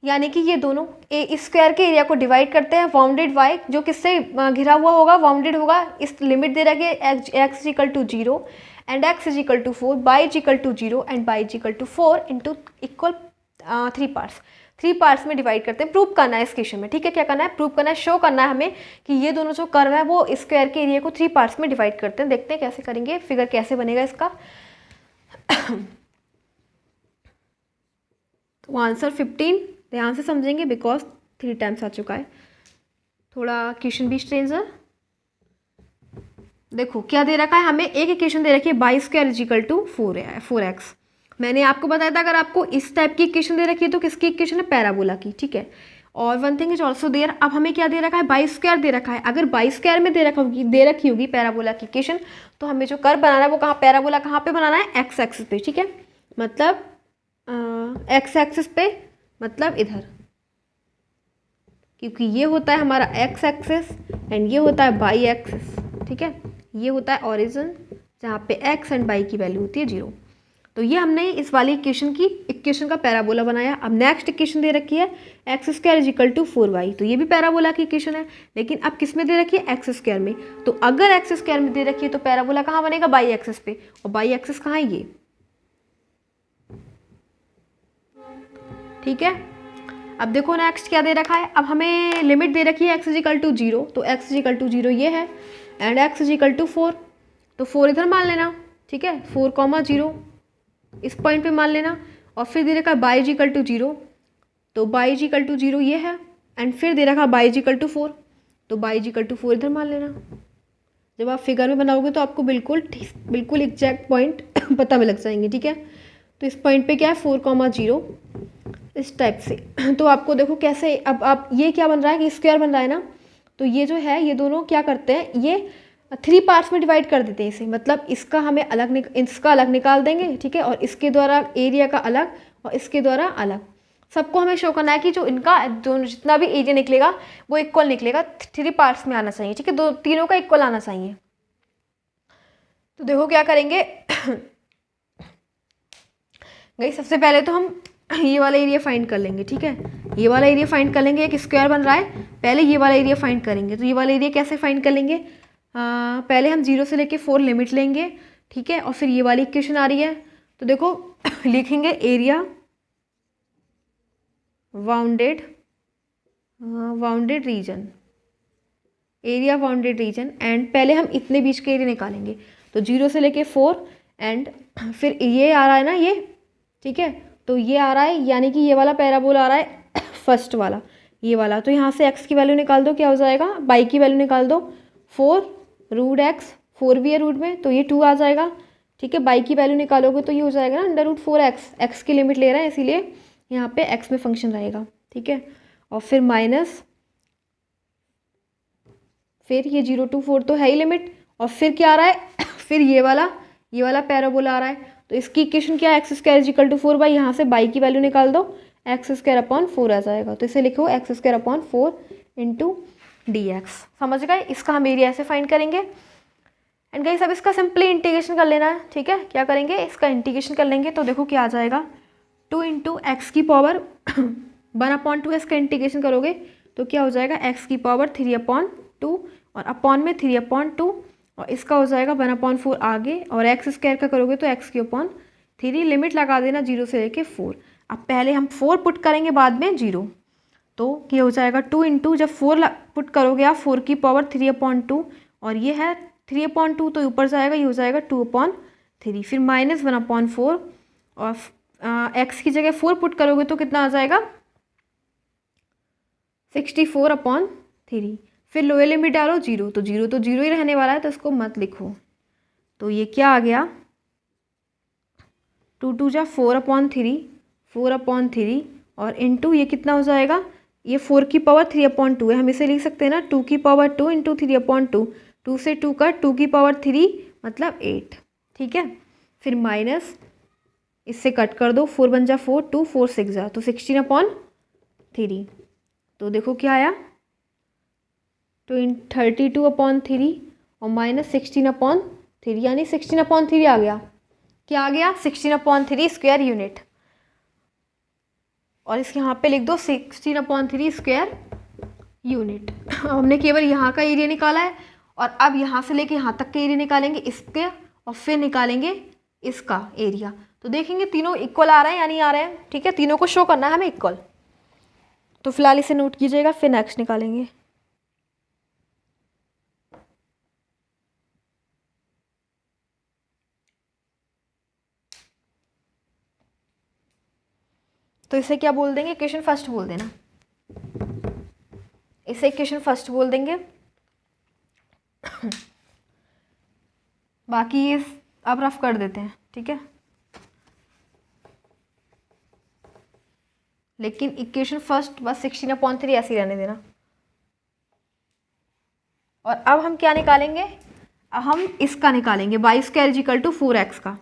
यानी कि ये दोनों इस स्क्वायर के एरिया को डिवाइड करते हैं, बाउंडेड बाय, जो किससे घिरा हुआ होगा, बाउंडेड होगा, इस लिमिट दे रखी है x = 0 and x = 4, y = 0 and y = 4 into equal 3 parts में डिवाइड करते हैं। प्रूव करना है इस क्वेश्चन में, ठीक है, क्या करना है, प्रूव करना है, शो करना है हमें कि ये दोनों जो कर्व है वो स्क्वायर के एरिया को 3 पार्ट्स में डिवाइड करते हैं। देखते हैं कैसे करेंगे, फिगर कैसे बनेगा इसका। तो आंसर 15 ध्यान से समझेंगे बिकॉज 3 टाइम्स आ चुका है, थोड़ा क्वेश्चन भी स्ट्रेंज है। देखो क्या दे रखा है हमें, एक इक्वेशन दे रखी है y square is equal to 4x। मैंने आपको बताया था अगर आपको इस टाइप की इक्वेशन दे रखी है तो किसकी इक्वेशन है, पैराबोला की, ठीक है। और one thing is also there, अब हमें क्या दे रखा है, बाई स्क्वायर दे रखा है। अगर बाई स्क्वायर में दे रखी होगी पैराबोला की इक्वेशन, तो हमें जो कर्व बनाना है वो कहाँ, पैराबोला कहाँ पे बनाना है, एक्स एक्सिस पे, ठीक है। मतलब एक्स एक्सिस पे, मतलब इधर, क्योंकि ये होता है हमारा एक्स एक्सिस एंड ये होता है बाई एक्सिस, ठीक है। ये होता है ओरिजिन जहाँ पे एक्स एंड बाई की वैल्यू होती है 0। तो ये हमने इस वाली इक्वेशन का पैराबोला बनाया। अब नेक्स्ट इक्वेशन दे रखी है x square is equal to 4y, तो ये भी पैराबोला की इक्वेशन है, लेकिन अब किस में दे रखी है, एक्स स्क्वायर में। तो अगर एक्स स्क्वायर में दे रखी है तो पैराबोला कहाँ बनेगा, बाई एक्सिस पे, और बाई एक्सिस कहाँ है, ये, ठीक है। अब देखो नेक्स्ट क्या दे रखा है, अब हमें लिमिट दे रखी है एक्स इजिकल टू 0, तो एक्स इजिकल टू 0 ये है, एंड एक्स इजिकल टू 4, तो 4 इधर मान लेना, ठीक है, 4,0 इस पॉइंट पे मान लेना। और फिर दे रखा है बाई इजिकल टू 0, तो बाई इजिकल टू 0 ये है, एंड फिर दे रखा है बाई इजिकल टू 4, तो बाई इजिकल टू 4 इधर मान लेना। जब आप फिगर में बनाओगे तो आपको बिल्कुल एग्जैक्ट पॉइंट पता में लग जाएंगे, ठीक है। तो इस पॉइंट पे क्या है, 4,0 इस टाइप से। तो आपको देखो कैसे, अब आप ये क्या बन रहा है कि स्क्वायर बन रहा है ना, तो ये जो है ये दोनों क्या करते हैं, ये 3 पार्ट्स में डिवाइड कर देते हैं इसे, मतलब इसका हमें इसका अलग निकाल देंगे, ठीक है, और इसके द्वारा एरिया का अलग और इसके द्वारा अलग। सबको हमें शो करना है कि जो इनका जो जितना भी एरिया निकलेगा वो इक्वल निकलेगा, 3 पार्ट्स में आना चाहिए, ठीक है, तीनों का इक्वल आना चाहिए। तो देखो क्या करेंगे गई, सबसे पहले तो हम ये वाला एरिया फाइंड कर लेंगे, ठीक है, ये वाला एरिया फाइंड कर लेंगे, एक स्क्वायर बन रहा है, पहले ये वाला एरिया फाइंड करेंगे। तो ये वाला एरिया कैसे फाइंड कर लेंगे, पहले हम 0 से लेके 4 लिमिट लेंगे, ठीक है, और फिर ये वाली इक्वेशन आ रही है, तो देखो लिखेंगे area bounded reason, area bounded reason, and पहले हम इतने बीच के एरिया निकालेंगे, तो 0 से लेके 4 एंड फिर ये आ रहा है ना ये, ठीक है, तो ये आ रहा है, यानी कि ये वाला पैराबोला आ रहा है फर्स्ट वाला, ये वाला। तो यहाँ से x की वैल्यू निकाल दो, क्या हो जाएगा, बाई की वैल्यू निकाल दो, 4√x, 4 भी है रूट में तो ये 2 आ जाएगा, ठीक है। बाई की वैल्यू निकालोगे तो ये हो जाएगा ना √4x, x की लिमिट ले रहे हैं इसीलिए यहाँ पे x में फंक्शन रहेगा, ठीक है। और फिर माइनस, फिर ये 0 to 4 तो है ही लिमिट, और फिर क्या आ रहा है फिर ये वाला पैराबोला आ रहा है। तो इसकी इक्वेशन क्या है, x square is equal to 4 y, यहाँ से बाई की वैल्यू निकाल दो, एक्स स्क्वायर अपॉन 4 आ जाएगा, तो इसे लिखो x square upon 4 into dx। समझ गए, इसका हम एरिया ऐसे फाइंड करेंगे। एंड गाइस अब इसका सिंपली इंटीग्रेशन कर लेना है, ठीक है। क्या करेंगे, इसका इंटीग्रेशन कर लेंगे, तो देखो क्या आ जाएगा, 2 इंटू एक्स की पावर 1/2, इसका इंटीग्रेशन करोगे तो क्या हो जाएगा, एक्स की पावर 3/2 और अपॉन में 3/2, और इसका हो जाएगा 1/4 आगे, और एक्स स्क्वायर का करोगे तो एक्स की अपॉन 3, लिमिट लगा देना 0 से लेके 4। अब पहले हम 4 पुट करेंगे, बाद में 0, तो ये हो जाएगा 2 इंटू, जब 4 पुट करोगे आप 4 की पावर 3/2, और ये है 3/2 तो ऊपर जाएगा, ये हो जाएगा 2/3, फिर माइनस 1/4, और एक्स की जगह 4 पुट करोगे तो कितना आ जाएगा, 64/3, फिर लोअर लिमिट डालो 0, तो 0 ही रहने वाला है, तो इसको मत लिखो। तो ये क्या आ गया, 2 2 जा 4/3 और इंटू ये कितना हो जाएगा, ये 4 की पावर 3/2 है, हम इसे लिख सकते हैं ना 2 की पावर 2 इंटू 3/2, 2 से 2 का 2 की पावर 3 मतलब 8, ठीक है। फिर माइनस, इससे कट कर दो, 4 बन जा 4, 2 4 6 जा, तो 16/3, तो देखो क्या आया, 32/3 और माइनस 16/3, यानी 16/3 आ गया, क्या आ गया, 16/3 स्क्वायर यूनिट। और इसके यहाँ पे लिख दो 16/3 स्क्वायर यूनिट। हमने केवल यहाँ का एरिया निकाला है, और अब यहाँ से लेके यहाँ तक के एरिया निकालेंगे इसके, और फिर निकालेंगे इसका एरिया, तो देखेंगे तीनों इक्वल आ रहे हैं या नहीं आ रहे हैं, ठीक है। तीनों को शो करना है हमें इक्वल, तो फिलहाल इसे नोट कीजिएगा, फिर नेक्स्ट निकालेंगे। तो इसे क्या बोल देंगे, इक्वेशन फर्स्ट बोल देना, इसे इक्वेशन फर्स्ट बोल देंगे। बाकी ये अब रफ कर देते हैं, ठीक है। लेकिन इक्वेशन फर्स्ट बस 16/3 ऐसे ही रहने देना। और अब हम क्या निकालेंगे, हम इसका निकालेंगे y square is equal to 4x का,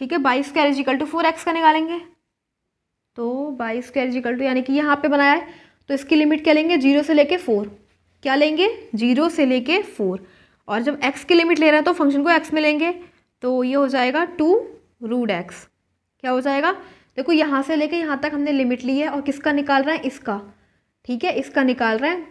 ठीक है। Y square is equal to 4x का निकालेंगे, तो y square is equal to, यानी कि यहाँ पे बनाया है तो इसकी लिमिट क्या लेंगे, 0 से लेके 4, क्या लेंगे 0 से लेके 4। और जब x की लिमिट ले रहे हैं तो फंक्शन को x में लेंगे, तो ये हो जाएगा 2√x। क्या हो जाएगा, देखो यहाँ से लेके यहाँ तक हमने लिमिट ली है और किसका निकाल रहे हैं, इसका, ठीक है, इसका निकाल रहे हैं।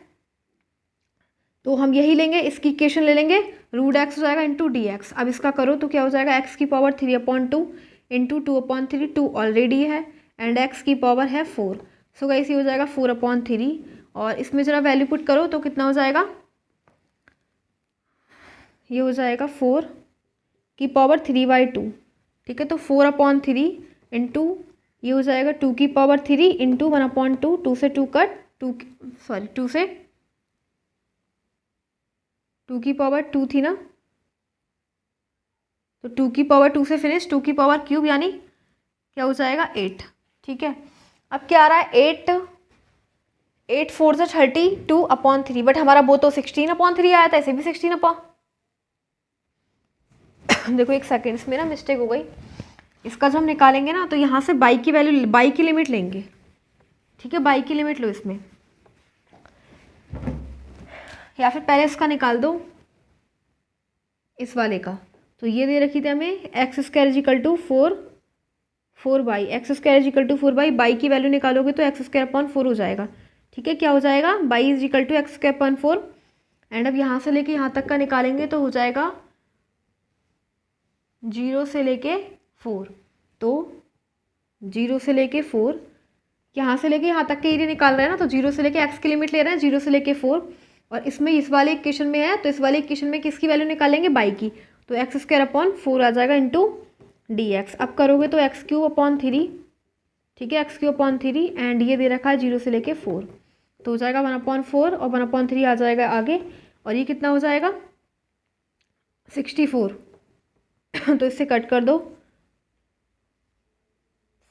तो हम यही लेंगे, इसकी इक्वेशन ले लेंगे, √x हो जाएगा इंटू dx। अब इसका करो तो क्या हो जाएगा, x की पावर 3/2 इंटू 2/3, 2 ऑलरेडी है एंड x की पावर है 4। सो गाइस ये हो जाएगा 4/3। और इसमें ज़रा वैल्यू पुट करो तो कितना हो जाएगा, ये हो जाएगा 4 की पावर 3/2, ठीक है। तो 4/3 इंटू ये हो जाएगा 2 की पावर 3 इंटू 1/2, 2 से 2 कट, 2 से 2 की पावर 2 थी ना, तो 2 की पावर 2 से फिनिश, 2 की पावर क्यूब, यानी क्या हो जाएगा 8, ठीक है। अब क्या आ रहा है, 8 4 से 32/3, बट हमारा वो तो 16/3 आया था, ऐसे भी 16 देखो एक सेकेंड, इसमें ना मिस्टेक हो गई। इसका जो हम निकालेंगे ना, तो यहाँ से बाई की वैल्यू, बाई की लिमिट लेंगे, ठीक है। बाई की लिमिट लो इसमें, या फिर पहले इसका निकाल दो, इस वाले का। तो ये दे रखी थी हमें x square is equal to 4 y, x square is equal to 4 y, y की वैल्यू निकालोगे तो x स्क्वायर अपॉन 4 हो जाएगा, ठीक है। क्या हो जाएगा, y is equal to x square upon 4। And अब यहाँ से लेके यहाँ तक का निकालेंगे तो हो जाएगा 0 से लेके 4, तो 0 से लेके 4, यहाँ से लेके यहाँ तक के एरिया निकाल रहे हैं ना, तो 0 से लेके x की लिमिट ले रहे हैं, 0 से लेके 4। और इसमें इस वाले इक्वेशन में है, तो इस वाले इक्वेशन में किसकी वैल्यू निकालेंगे, बाई की, तो x स्क्वायर अपॉन 4 आ जाएगा इंटू dx। अब करोगे तो x³/3, ठीक है, x³/3 एंड ये दे रखा है 0 से लेके 4, तो हो जाएगा 1/4 और 1/3 आ जाएगा आगे। और ये कितना हो जाएगा 64 तो इससे कट कर दो,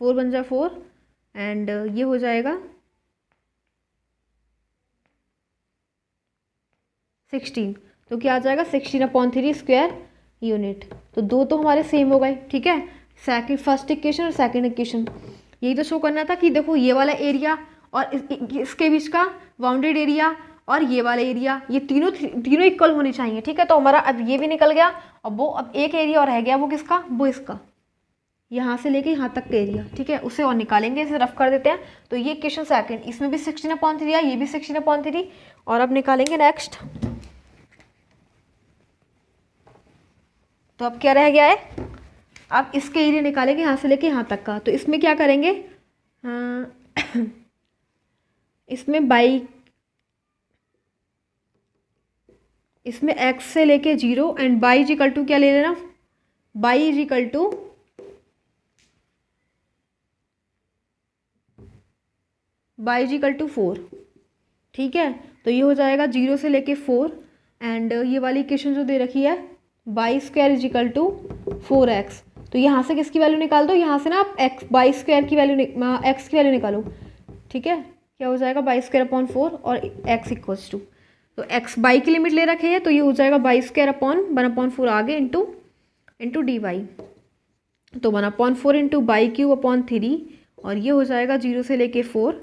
4 बन जा 4 एंड ये हो जाएगा 16, तो क्या आ जाएगा 16/3 स्क्वायर यूनिट। तो दो तो हमारे सेम हो गए, ठीक है। फर्स्ट इक्वेशन और सेकंड इक्वेशन, यही तो शो करना था कि देखो ये वाला एरिया और इसके बीच का बाउंडेड एरिया और ये वाला एरिया, ये तीनों इक्वल होने चाहिए, ठीक है। तो हमारा अब ये भी निकल गया, और वो अब एक एरिया और रह गया, वो किसका, वो इसका, यहाँ से लेके यहाँ तक का एरिया, ठीक है, उसे और निकालेंगे, इसे रफ कर देते हैं। तो ये इक्वेशन सेकंड, इसमें भी 16/3 है, ये भी 16/3। और अब निकालेंगे नेक्स्ट, तो अब क्या रह गया है, अब इसके एरिया निकालेंगे यहाँ से लेके यहाँ तक का। तो इसमें क्या करेंगे, इसमें इसमें x से लेके 0 and y is equal to क्या ले लेना, y is equal to y is equal to 4, ठीक है। तो ये हो जाएगा 0 से लेके 4 एंड ये वाली इक्वेशन जो दे रखी है y square is equal to 4x। तो यहाँ से किसकी वैल्यू निकाल दो, यहाँ से ना आप बाई स्क्वायर की वैल्यू x की वैल्यू निकालो, ठीक है। क्या हो जाएगा बाई स्क्वायर अपॉन 4 और x इक्वल्स टू, तो x बाई की लिमिट ले रखे है, तो ये हो जाएगा बाई स्क्वायर अपॉन 1/4 आगे इंटू dy, तो 1/4 इंटू बाई³ और ये हो जाएगा 0 से लेके 4,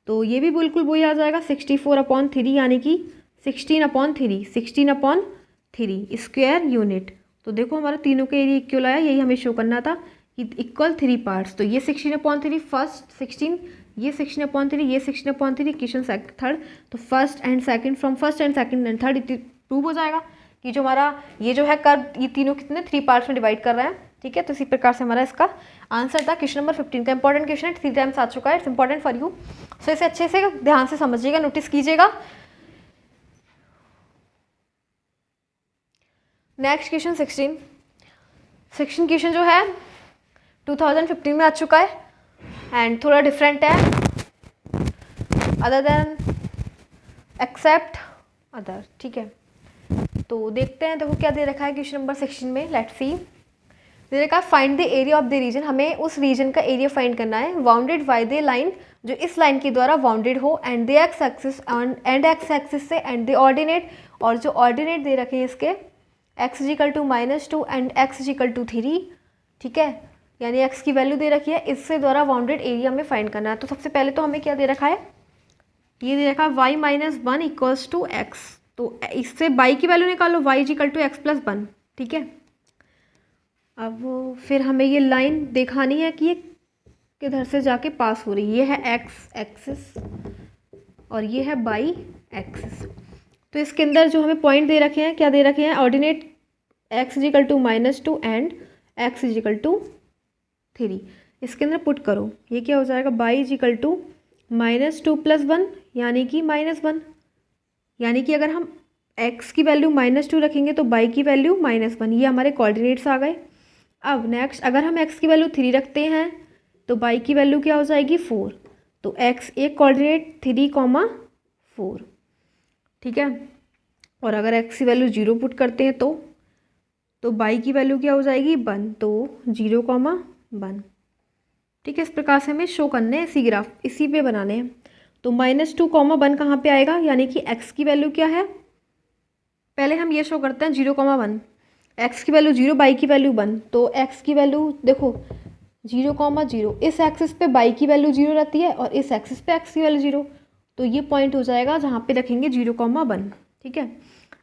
तो ये भी बिल्कुल वही आ जाएगा 64/3, यानी कि 16/3 स्क्वायर यूनिट। तो देखो हमारा तीनों के एरिया इक्वल आया, यही हमें शो करना था कि इक्वल 3 पार्ट्स। तो ये 16/3 फर्स्ट, 16 ये 16/3, ये 16/3 इक्वेशन थर्ड। तो first and second, from first and second and third prove हो जाएगा कि जो हमारा ये जो है कर्व, ये तीनों कितने 3 पार्ट्स में डिवाइड कर रहे हैं, ठीक है। तो इसी प्रकार से हमारा इसका आंसर था। क्वेश्चन नंबर 15 का इंपॉर्टेंट क्वेश्चन है, 3 टाइम्स आ चुका है, इट्स इंपॉर्टेंट फॉर यू। सो इसे अच्छे से ध्यान से समझिएगा, नोटिस कीजिएगा। नेक्स्ट क्वेश्चन 16 क्वेश्चन जो है 2015 में आ चुका है एंड थोड़ा डिफरेंट है, अदर देन एक्सेप्ट अदर, ठीक है। तो देखते हैं, देखो क्या दे रखा है क्वेश्चन नंबर 16 में। लेट्स सी, दे रखा है find the area of the region. हमें उस रीजन का एरिया फाइंड करना है। बाउंडेड बाय द लाइन, जो इस लाइन के द्वारा बाउंडेड हो, and the x axis and x axis से, एंड द ऑर्डिनेट, और जो ऑर्डिनेट दे रखे हैं इसके x is equal to -2 and x is equal to 3, ठीक है, यानी x की वैल्यू दे रखी है, इससे द्वारा बाउंडेड एरिया हमें फाइंड करना है। तो सबसे पहले तो हमें क्या दे रखा है, ये दे रखा है y-1 इक्वल्स टू x। तो इससे y की वैल्यू निकालो, y इजिकल टू x+1, ठीक है। अब फिर हमें ये लाइन दिखानी है कि ये किधर से जाके पास हो रही है। ये है x एक्सिस और ये है y एक्सिस। तो इसके अंदर जो हमें पॉइंट दे रखे हैं, क्या दे रखे हैं, ordinate x is equal to -2 and x is equal to 3। इसके अंदर पुट करो, ये क्या हो जाएगा, y इजिकल टू -2 + 1 यानी कि -1, यानी कि अगर हम x की वैल्यू -2 रखेंगे तो y की वैल्यू -1। ये हमारे कोऑर्डिनेट्स आ गए। अब नेक्स्ट, अगर हम x की वैल्यू 3 रखते हैं तो y की वैल्यू क्या हो जाएगी, 4। तो x एक कोऑर्डिनेट 3, 4, ठीक है। और अगर x की वैल्यू 0 पुट करते हैं तो y की वैल्यू क्या हो जाएगी, 1। तो 0, 1, ठीक है। इस प्रकार से हमें शो करने हैं, इसी ग्राफ इसी पे बनाने हैं। तो -2, 1 कहाँ पे आएगा, यानी कि x की वैल्यू क्या है, पहले हम ये शो करते हैं 0, 1, x की वैल्यू 0, y की वैल्यू 1। तो x की वैल्यू देखो 0, 0, इस एक्सिस पे y की वैल्यू 0 रहती है और इस एक्सिस पे x की वैल्यू 0। तो ये पॉइंट हो जाएगा जहाँ पे रखेंगे 0, 1, ठीक है।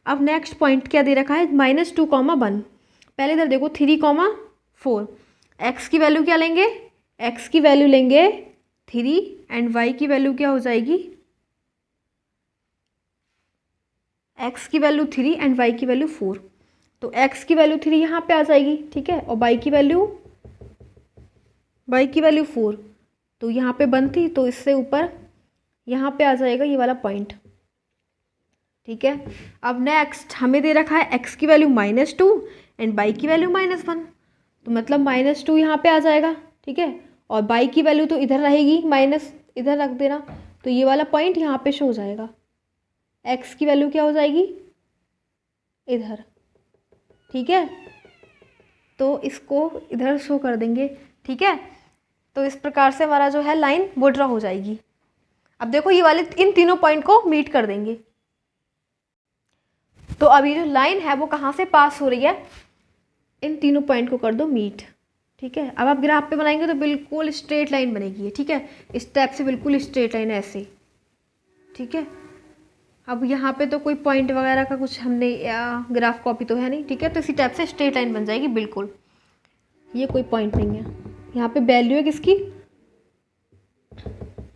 अब नेक्स्ट पॉइंट क्या दे रखा है, -2, 1। पहले इधर देखो 3, 4, x की वैल्यू क्या लेंगे, x की वैल्यू लेंगे 3 एंड y की वैल्यू क्या हो जाएगी, x की वैल्यू 3 एंड y की वैल्यू 4। तो x की वैल्यू 3 यहाँ पे आ जाएगी, ठीक है, और y की वैल्यू 4। तो यहाँ पे 1 थी, तो इससे ऊपर यहाँ पे आ जाएगा ये वाला पॉइंट, ठीक है। अब नेक्स्ट हमें दे रखा है x की वैल्यू -2 एंड y की वैल्यू -1। तो मतलब -2 यहाँ पे आ जाएगा, ठीक है, और y की वैल्यू तो इधर रहेगी, माइनस इधर रख देना। तो ये वाला पॉइंट यहाँ पे शो हो जाएगा, x की वैल्यू क्या हो जाएगी, इधर, ठीक है। तो इसको इधर शो कर देंगे, ठीक है। तो इस प्रकार से हमारा जो है लाइन वो ड्रॉ हो जाएगी। अब देखो ये वाले इन तीनों पॉइंट को मीट कर देंगे। तो अभी जो लाइन है वो कहाँ से पास हो रही है, इन तीनों पॉइंट को कर दो मीट, ठीक है। अब आप ग्राफ पे बनाएंगे तो बिल्कुल स्ट्रेट लाइन बनेगी ये, ठीक है, इस टाइप से बिल्कुल स्ट्रेट लाइन ऐसे, ठीक है। अब यहाँ पे तो कोई पॉइंट वगैरह का कुछ हमने ग्राफ कॉपी तो है नहीं, ठीक है। तो इसी टाइप से स्ट्रेट लाइन बन जाएगी बिल्कुल, ये कोई पॉइंट नहीं है। यहाँ पे वैल्यू है किसकी,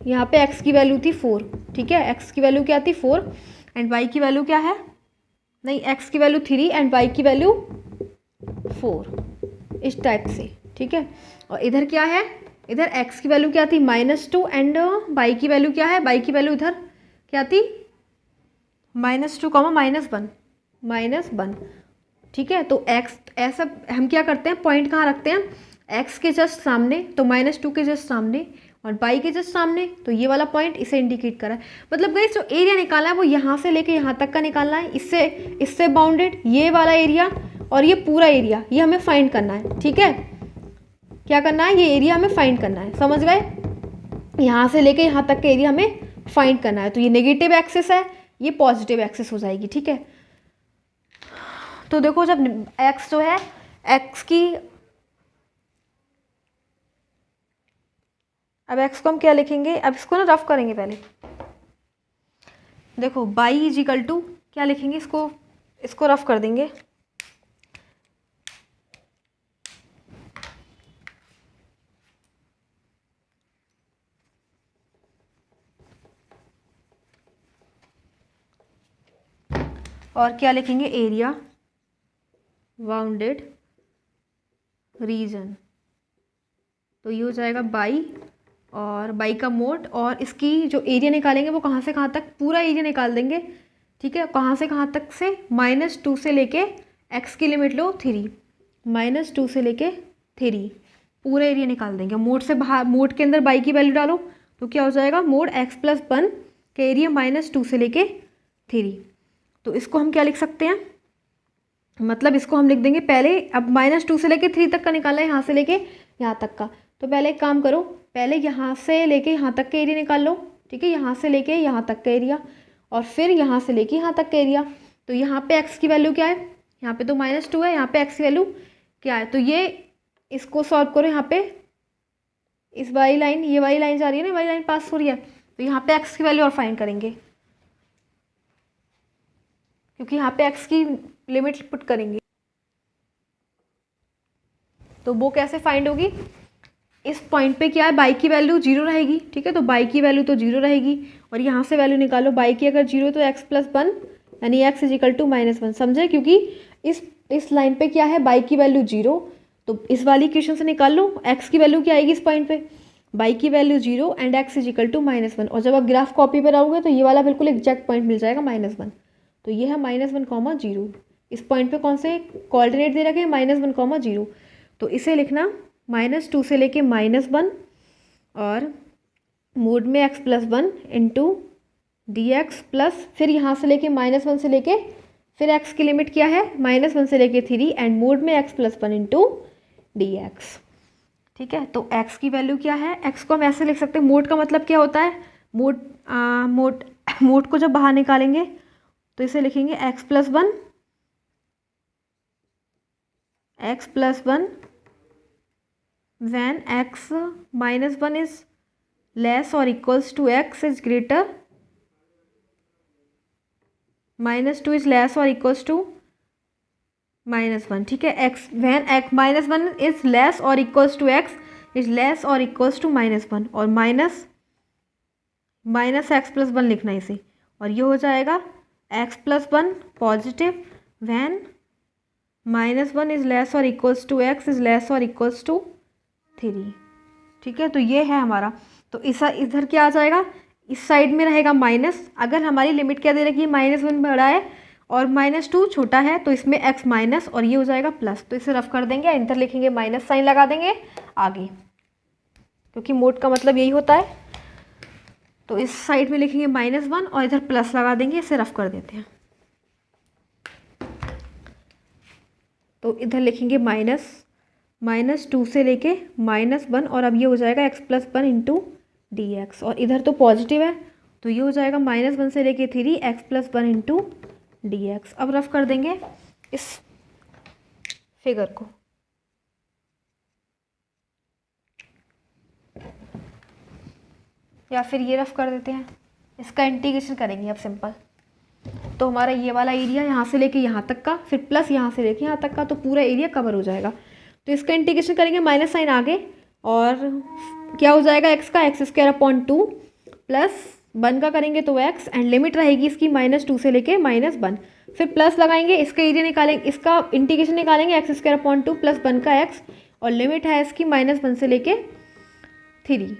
यहाँ पे x की वैल्यू थी 4, ठीक है, x की वैल्यू क्या थी 4 एंड y की वैल्यू क्या है, नहीं x की वैल्यू 3 एंड y की वैल्यू 4, इस टाइप से, ठीक है। और इधर क्या है, इधर x की वैल्यू क्या थी -2 एंड y की वैल्यू क्या है, y की वैल्यू इधर क्या थी -2, -1, ठीक है। तो x ऐसा हम क्या करते हैं, पॉइंट कहाँ रखते हैं, x के जस्ट सामने, तो -2 के जस्ट सामने और y के जस्ट सामने। तो ये वाला पॉइंट इसे इंडिकेट करा है। मतलब गाइस जो एरिया निकालना है वो यहाँ से लेके यहाँ तक का निकालना है, इससे बाउंडेड ये वाला एरिया और ये पूरा एरिया, ये हमें फाइंड करना है, ठीक है। क्या करना है, ये एरिया हमें फाइंड करना है, समझ गए, यहाँ से लेके यहाँ तक का एरिया हमें फाइंड करना है। तो ये नेगेटिव एक्सिस है, ये पॉजिटिव एक्सिस हो जाएगी, ठीक है। तो देखो जब x जो है, x की, अब x को हम क्या लिखेंगे, अब इसको ना रफ करेंगे पहले। देखो y इजिकल टू क्या लिखेंगे, इसको रफ कर देंगे। और क्या लिखेंगे, एरिया बाउंडेड रीजन। तो ये हो जाएगा बाई और बाई का मोड, और इसकी जो एरिया निकालेंगे वो कहाँ से कहाँ तक, पूरा एरिया निकाल देंगे, ठीक है। कहाँ से कहाँ तक से, -2 से लेके x की लिमिट लो 3, -2 से लेके 3 पूरा एरिया निकाल देंगे। मोड से बाहर, मोड के अंदर बाई की वैल्यू डालो तो क्या हो जाएगा, मोड x+1 का एरिया -2 से लेके 3। तो इसको हम क्या लिख सकते हैं, मतलब इसको हम लिख देंगे पहले, अब -2 से लेके 3 तक का निकालना है, यहाँ से लेके यहाँ तक का। तो पहले एक काम करो, पहले यहाँ से लेके यहाँ तक का एरिया निकाल लो, ठीक है, यहाँ से लेके यहाँ तक का एरिया, और फिर यहाँ से लेके यहाँ तक का एरिया। तो यहाँ पे x की वैल्यू क्या है, यहाँ पे तो -2 है, यहाँ पे x की वैल्यू क्या है, तो ये इसको सॉल्व करो। यहाँ पे इस वाली लाइन, ये वाली लाइन जा रही है ना, वाली लाइन पास हो रही है, तो यहाँ पे x की वैल्यू और फाइंड करेंगे, क्योंकि यहाँ पे x की लिमिट पुट करेंगे। तो वो कैसे फाइंड होगी, इस पॉइंट पे क्या है, बाई की वैल्यू 0 रहेगी, ठीक है, तो बाई की वैल्यू तो 0 रहेगी, और यहाँ से वैल्यू निकालो, बाई की अगर 0 तो x + 1 यानी x = -1, समझे, क्योंकि इस लाइन पे क्या है, बाई की वैल्यू 0, तो इस वाली इक्वेशन से निकाल लो x की वैल्यू क्या आएगी इस पॉइंट पे, बाई की वैल्यू 0 एंड x = -1, और जब आप ग्राफ कॉपी पर आओगे तो ये वाला बिल्कुल एग्जैक्ट पॉइंट मिल जाएगा -1, तो ये है -1, 0। इस पॉइंट पे कौन से कोऑर्डिनेट दे रखे हैं, -1, 0, तो इसे लिखना -2 से लेके -1 और मोड में x + 1 इंटू dx प्लस फिर यहाँ से लेके -1 से लेके फिर x की लिमिट क्या है, -1 से लेके 3 एंड मोड में x + 1 इंटू dx, ठीक है। तो x की वैल्यू क्या है, x को हम ऐसे लिख सकते हैं, मोड का मतलब क्या होता है, मोड को जब बाहर निकालेंगे तो इसे लिखेंगे x + 1 when x - 1 is less or equals to x is greater, -2 is less or equals to -1, ठीक है। x when x -1 is less or equals to x is less or equals to -1, और माइनस x + 1 लिखना इसे, और ये हो जाएगा x + 1 positive when -1 is less or equals to x is less or equals to 3, ठीक है। तो ये है हमारा, तो इधर क्या आ जाएगा, इस साइड में रहेगा माइनस, अगर हमारी लिमिट क्या दे रखी है, -1 बड़ा है और -2 छोटा है, तो इसमें x माइनस और ये हो जाएगा प्लस, तो इसे रफ कर देंगे, इधर लिखेंगे माइनस साइन लगा देंगे आगे, क्योंकि मोड का मतलब यही होता है। तो इस साइड में लिखेंगे -1 और इधर प्लस लगा देंगे, इसे रफ कर देते हैं। तो इधर लिखेंगे -2 से लेके -1 और अब ये हो जाएगा x + 1 इंटू dx, और इधर तो पॉजिटिव है तो ये हो जाएगा -1 से लेके 3 x + 1 इंटू dx। अब रफ कर देंगे इस फिगर को, या फिर ये रफ कर देते हैं, इसका इंटीग्रेशन करेंगे अब सिंपल। तो हमारा ये वाला एरिया यहाँ से लेके यहाँ तक का, फिर प्लस यहाँ से लेके यहाँ तक का, तो पूरा एरिया कवर हो जाएगा। तो इसका इंटीग्रेशन करेंगे, माइनस साइन आगे, और क्या हो जाएगा x का x² प्लस 1 का करेंगे तो x, एंड लिमिट रहेगी इसकी -2 से लेके -1, फिर प्लस लगाएंगे, इसका एरिया निकालेंगे, इसका इंटीग्रेशन निकालेंगे x² प्लस 1 का x, और लिमिट है इसकी -1 से लेके 3।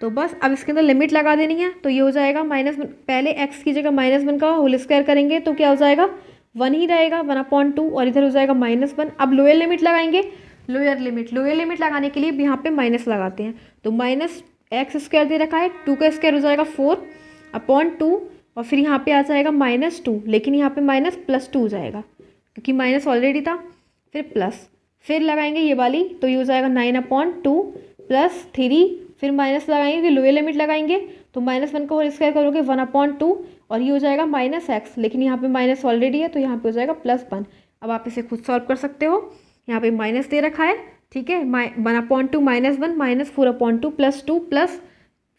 तो बस अब इसके अंदर लिमिट लगा देनी है, तो ये हो जाएगा पहले x की जगह -1 का होल स्क्वायर करेंगे तो क्या हो जाएगा 1 ही रहेगा, 1/2, और इधर हो जाएगा -1। अब लोअर लिमिट लगाएंगे, लोअर लिमिट लगाने के लिए यहाँ पे माइनस लगाते हैं, तो -x² दे रखा है, 2 का स्क्वायर हो जाएगा 4/2, और फिर यहाँ पे आ जाएगा -2, लेकिन यहाँ पे -+2 हो जाएगा क्योंकि माइनस ऑलरेडी था, फिर प्लस, फिर लगाएंगे ये वाली, तो ये हो जाएगा 9/2 प्लस 3, फिर माइनस लगाएंगे, लोअर लिमिट लगाएंगे, तो -1 का होल स्क्वायर करोगे 1/2, और ये हो जाएगा -x, लेकिन यहाँ पे माइनस ऑलरेडी है तो यहाँ पे हो जाएगा +1। अब आप इसे खुद सॉल्व कर सकते हो, यहाँ पे माइनस दे रखा है, ठीक है, 1/2 -1 -4/2 प्लस 2 प्लस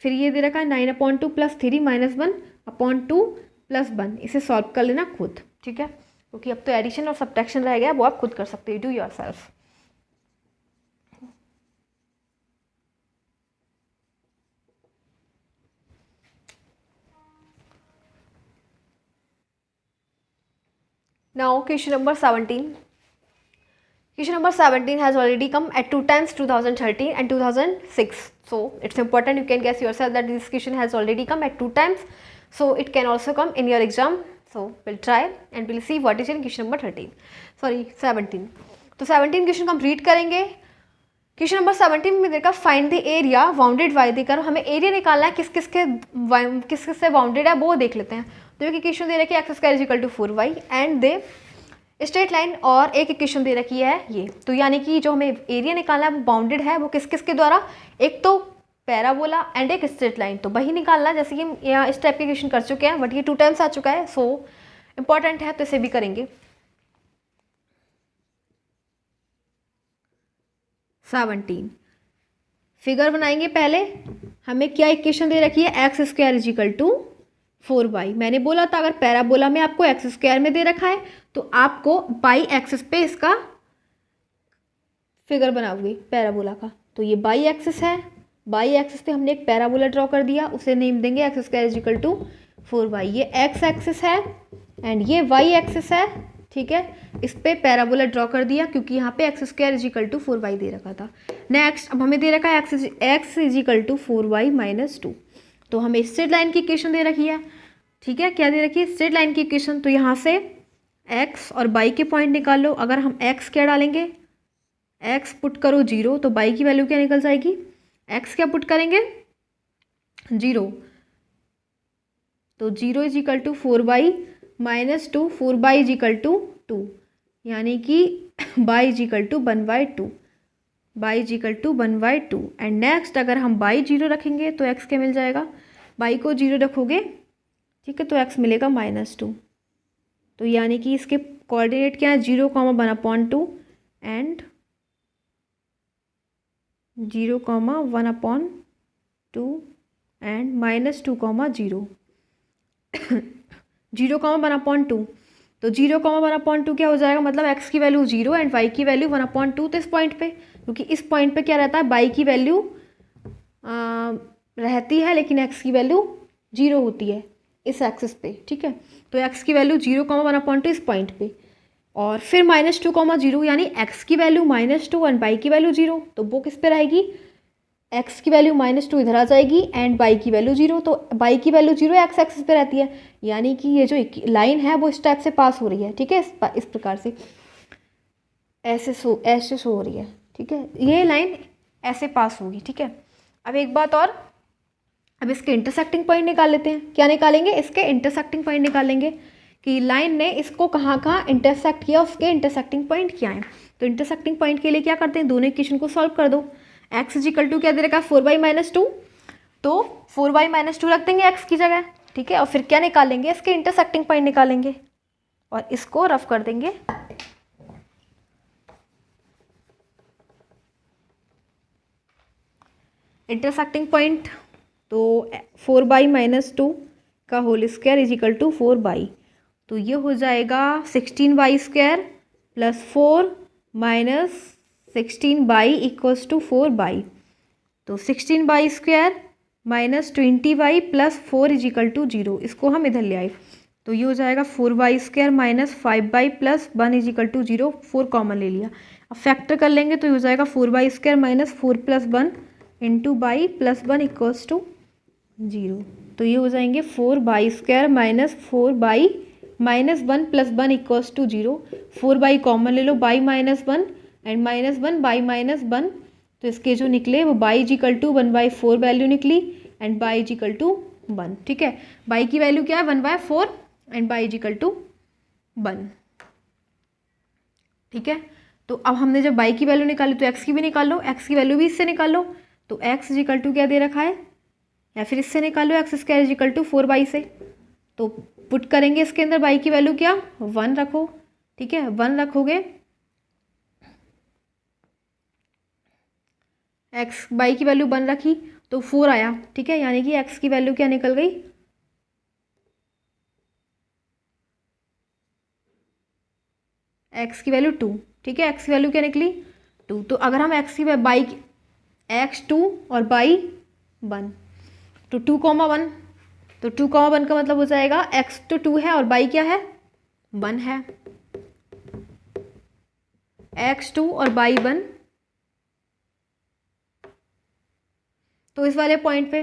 फिर ये दे रखा है 9/2 प्लस 3 -1/2 प्लस 1। इसे सॉल्व कर लेना खुद, ठीक है, क्योंकि अब तो एडिशन और सब्ट्रैक्शन रह गया, वो आप खुद कर सकते हो, do yourself. Now question number 17. Question number 17 has already come at 2 times 2013 and 2006. So it's important you can guess yourself that this question has already come at 2 times. So it can also come in your exam. So we'll try and we'll see what is in question number 17. तो 17 question complete करेंगे। Question number 17 में देखा find the area bounded by the curve. हमें area निकालना है, किस किस से बाउंडेड है वो देख लेते हैं। तो ये क्वेश्चन दे रखे x² = 4y and they straight line और एक इक्वेशन दे रखी है ये, तो यानी कि जो हमें एरिया निकालना है वो बाउंडेड है, वो किस किस के द्वारा, एक तो पैराबोला एंड एक स्ट्रेट लाइन, तो वही निकालना है। जैसे कि हम यहाँ इस टाइप की क्वेश्चन कर चुके हैं, बट ये 2 टाइम्स आ चुका है, सो इम्पॉर्टेंट है, तो इसे भी करेंगे। 17 फिगर बनाएंगे। पहले हमें क्या इक्वेशन दे रखी है, x square is equal to 4y। मैंने बोला था अगर पैराबोला में आपको एक्स स्क्वायर में दे रखा है तो आपको बाई एक्सिस पे इसका फिगर बनाओगे पैराबोला का। तो ये बाई एक्सिस है, बाई एक्सिस पे हमने एक पैराबोला ड्रॉ कर दिया, उसे नेम देंगे x square is equal to 4y। ये एक्स एक्सिस है एंड ये वाई एक्सिस है, ठीक है। इस पे पैराबोला ड्रॉ कर दिया क्योंकि यहाँ पे x square is equal to 4y दे रखा था। नेक्स्ट अब हमें दे रखा है x is equal to 4y minus 2। तो हमें स्ट्रेट लाइन की इक्वेशन दे रखी है, ठीक है। क्या दे रखी है, स्ट्रेट लाइन की इक्वेशन। तो यहाँ से x और y के पॉइंट निकाल लो। अगर हम x क्या डालेंगे, x पुट करो 0, तो y की वैल्यू क्या निकल जाएगी, x क्या पुट करेंगे 0, तो 0 is equal to 4y minus 2, 4y is equal to 2, यानी कि y is equal to 1/2, y is equal to 1/2। And next अगर हम y 0 रखेंगे तो x क्या मिल जाएगा, y को 0 रखोगे, ठीक है, तो x मिलेगा -2। तो यानी कि इसके कोऑर्डिनेट क्या है, 0,1/2 एंड 0,1/2 एंड -2,0 0,1/2। तो 0,1/2 क्या हो जाएगा, मतलब x की वैल्यू 0 एंड y की वैल्यू 1/2। तो इस पॉइंट पे, क्योंकि इस पॉइंट पे क्या रहता है, y की वैल्यू रहती है लेकिन x की वैल्यू 0 होती है इस एक्सिस पे, ठीक है। तो x की वैल्यू 0,1/2 इस पॉइंट पे, और फिर -2,0 यानी x की वैल्यू -2 एंड y की वैल्यू 0। तो वो किस पे रहेगी, x की वैल्यू -2 इधर आ जाएगी एंड y की वैल्यू 0। तो y की वैल्यू 0 x एक्सिस पे रहती है, यानी कि ये जो लाइन है वो इस टाइप से पास हो रही है, ठीक है, इस प्रकार से ऐसे शो हो रही है, ठीक है। ये लाइन ऐसे पास होगी, ठीक है। अब एक बात और, अब इसके इंटरसेक्टिंग पॉइंट निकाल लेते हैं। क्या निकालेंगे, इसके इंटरसेक्टिंग पॉइंट निकालेंगे कि लाइन ने इसको कहाँ कहाँ इंटरसेक्ट किया, उसके इंटरसेक्टिंग पॉइंट क्या है। तो इंटरसेक्टिंग पॉइंट के लिए क्या करते हैं, दोनों इक्वेशन को सॉल्व कर दो। एक्स इज इक्वल टू क्या दे रखा है, 4y माइनस 2, तो 4y माइनस 2 रख देंगे एक्स की जगह, ठीक है। और फिर क्या निकालेंगे, इसके इंटरसेक्टिंग पॉइंट निकालेंगे और इसको रफ कर देंगे। इंटरसेक्टिंग पॉइंट, तो 4y माइनस 2 का whole square is equal to 4y। तो ये हो जाएगा 16y square plus 4 minus 16y equals to 4y। तो 16y square minus 20y plus 4 is equal to 0। इसको हम इधर ले आए, तो ये हो जाएगा 4y square minus 5y plus 1 is equal to 0। 4 common ले लिया, अब फैक्टर कर लेंगे तो ये हो जाएगा 4y square minus 4 plus 1 into Y plus 1 equals to 0। तो ये हो जाएंगे 4y square minus 4y minus 1 plus 1 equals to 0। 4y common ले लो, बाई माइनस 1 एंड -1 बाई -1, तो इसके जो निकले वो y is equal to 1/4 value निकली and y is equal to 1, ठीक है। y की वैल्यू क्या है 1/4 and y is equal to 1, ठीक है। तो अब हमने जब y की वैल्यू निकाली तो x की भी निकाल लो, x की वैल्यू भी इससे निकाल लो। तो x इज इक्वल टू क्या दे रखा है, या फिर इससे निकाल लो, X square is equal to 4y से। तो पुट करेंगे इसके अंदर y की वैल्यू क्या 1 रखो, ठीक है, 1 रखोगे, x y की वैल्यू 1 रखी तो 4 आया, ठीक है, यानी कि x की वैल्यू क्या निकल गई, x की वैल्यू 2, ठीक है, x की वैल्यू क्या निकली 2। तो अगर हम x की y x 2 और y 1, तो 2,1, तो 2,1 का मतलब हो जाएगा x तो 2 है और y क्या है 1 है, x 2 और y 1। तो इस वाले पॉइंट पे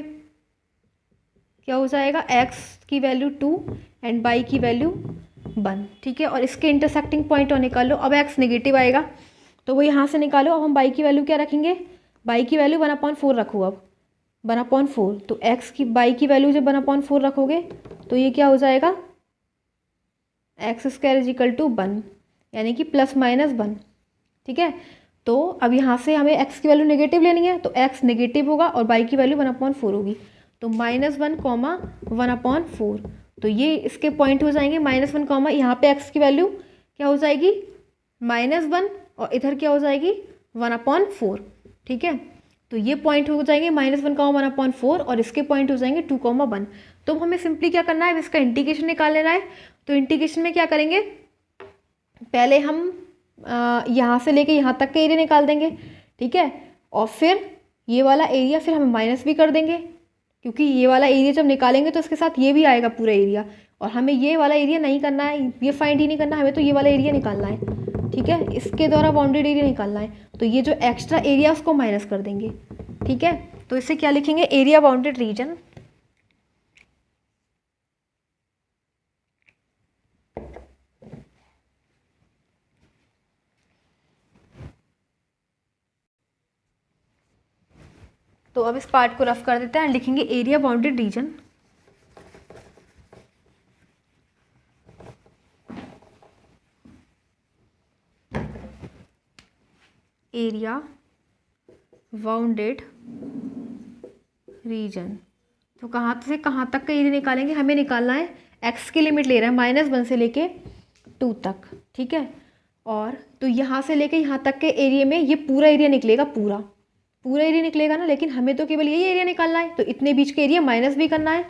क्या हो जाएगा, x की वैल्यू 2 एंड y की वैल्यू 1, ठीक है। और इसके इंटरसेक्टिंग पॉइंट और निकालो। अब x नेगेटिव आएगा तो वो यहाँ से निकालो। अब हम y की वैल्यू क्या रखेंगे, y की वैल्यू 1/4 रखो, अब 1/4। तो x की y की वैल्यू जब 1/4 रखोगे तो ये क्या हो जाएगा, x square is equal to 1 यानी कि +-1, ठीक है। तो अब यहाँ से हमें x की वैल्यू नेगेटिव लेनी है, तो x नेगेटिव होगा और y की वैल्यू 1/4 होगी, तो -1, 1/4। तो ये इसके पॉइंट हो जाएंगे -1, यहाँ पे x की वैल्यू क्या हो जाएगी -1 और इधर क्या हो जाएगी 1/4, ठीक है। तो ये पॉइंट हो जाएंगे -1, 1/4 और इसके पॉइंट हो जाएंगे 2, 1। तो हमें सिंपली क्या करना है, इसका इंटीग्रेशन निकाल लेना है। तो इंटीग्रेशन में क्या करेंगे, पहले हम यहाँ से लेके यहाँ तक का एरिया निकाल देंगे, ठीक है। और फिर ये वाला एरिया फिर हम माइनस भी कर देंगे, क्योंकि ये वाला एरिया जब निकालेंगे तो इसके साथ ये भी आएगा पूरा एरिया, और हमें ये वाला एरिया नहीं करना है, ये फाइंड ही नहीं करना, हमें तो ये वाला एरिया निकालना है, ठीक है। इसके द्वारा बाउंडेड एरिया निकालना है, तो ये जो एक्स्ट्रा एरिया उसको माइनस कर देंगे, ठीक है। तो इसे क्या लिखेंगे, एरिया बाउंडेड रीजन। तो अब इस पार्ट को रफ कर देते हैं, लिखेंगे area bounded reason. Area bounded reason, तो कहाँ से कहाँ तक का एरिया निकालेंगे, हमें निकालना है x की लिमिट ले रहा है -1 से लेके 2 तक, ठीक है। और तो यहाँ से लेके यहाँ तक के एरिया में ये पूरा एरिया निकलेगा, पूरा एरिया निकलेगा ना, लेकिन हमें तो केवल यही एरिया निकालना है, तो इतने बीच के एरिया माइनस भी करना है।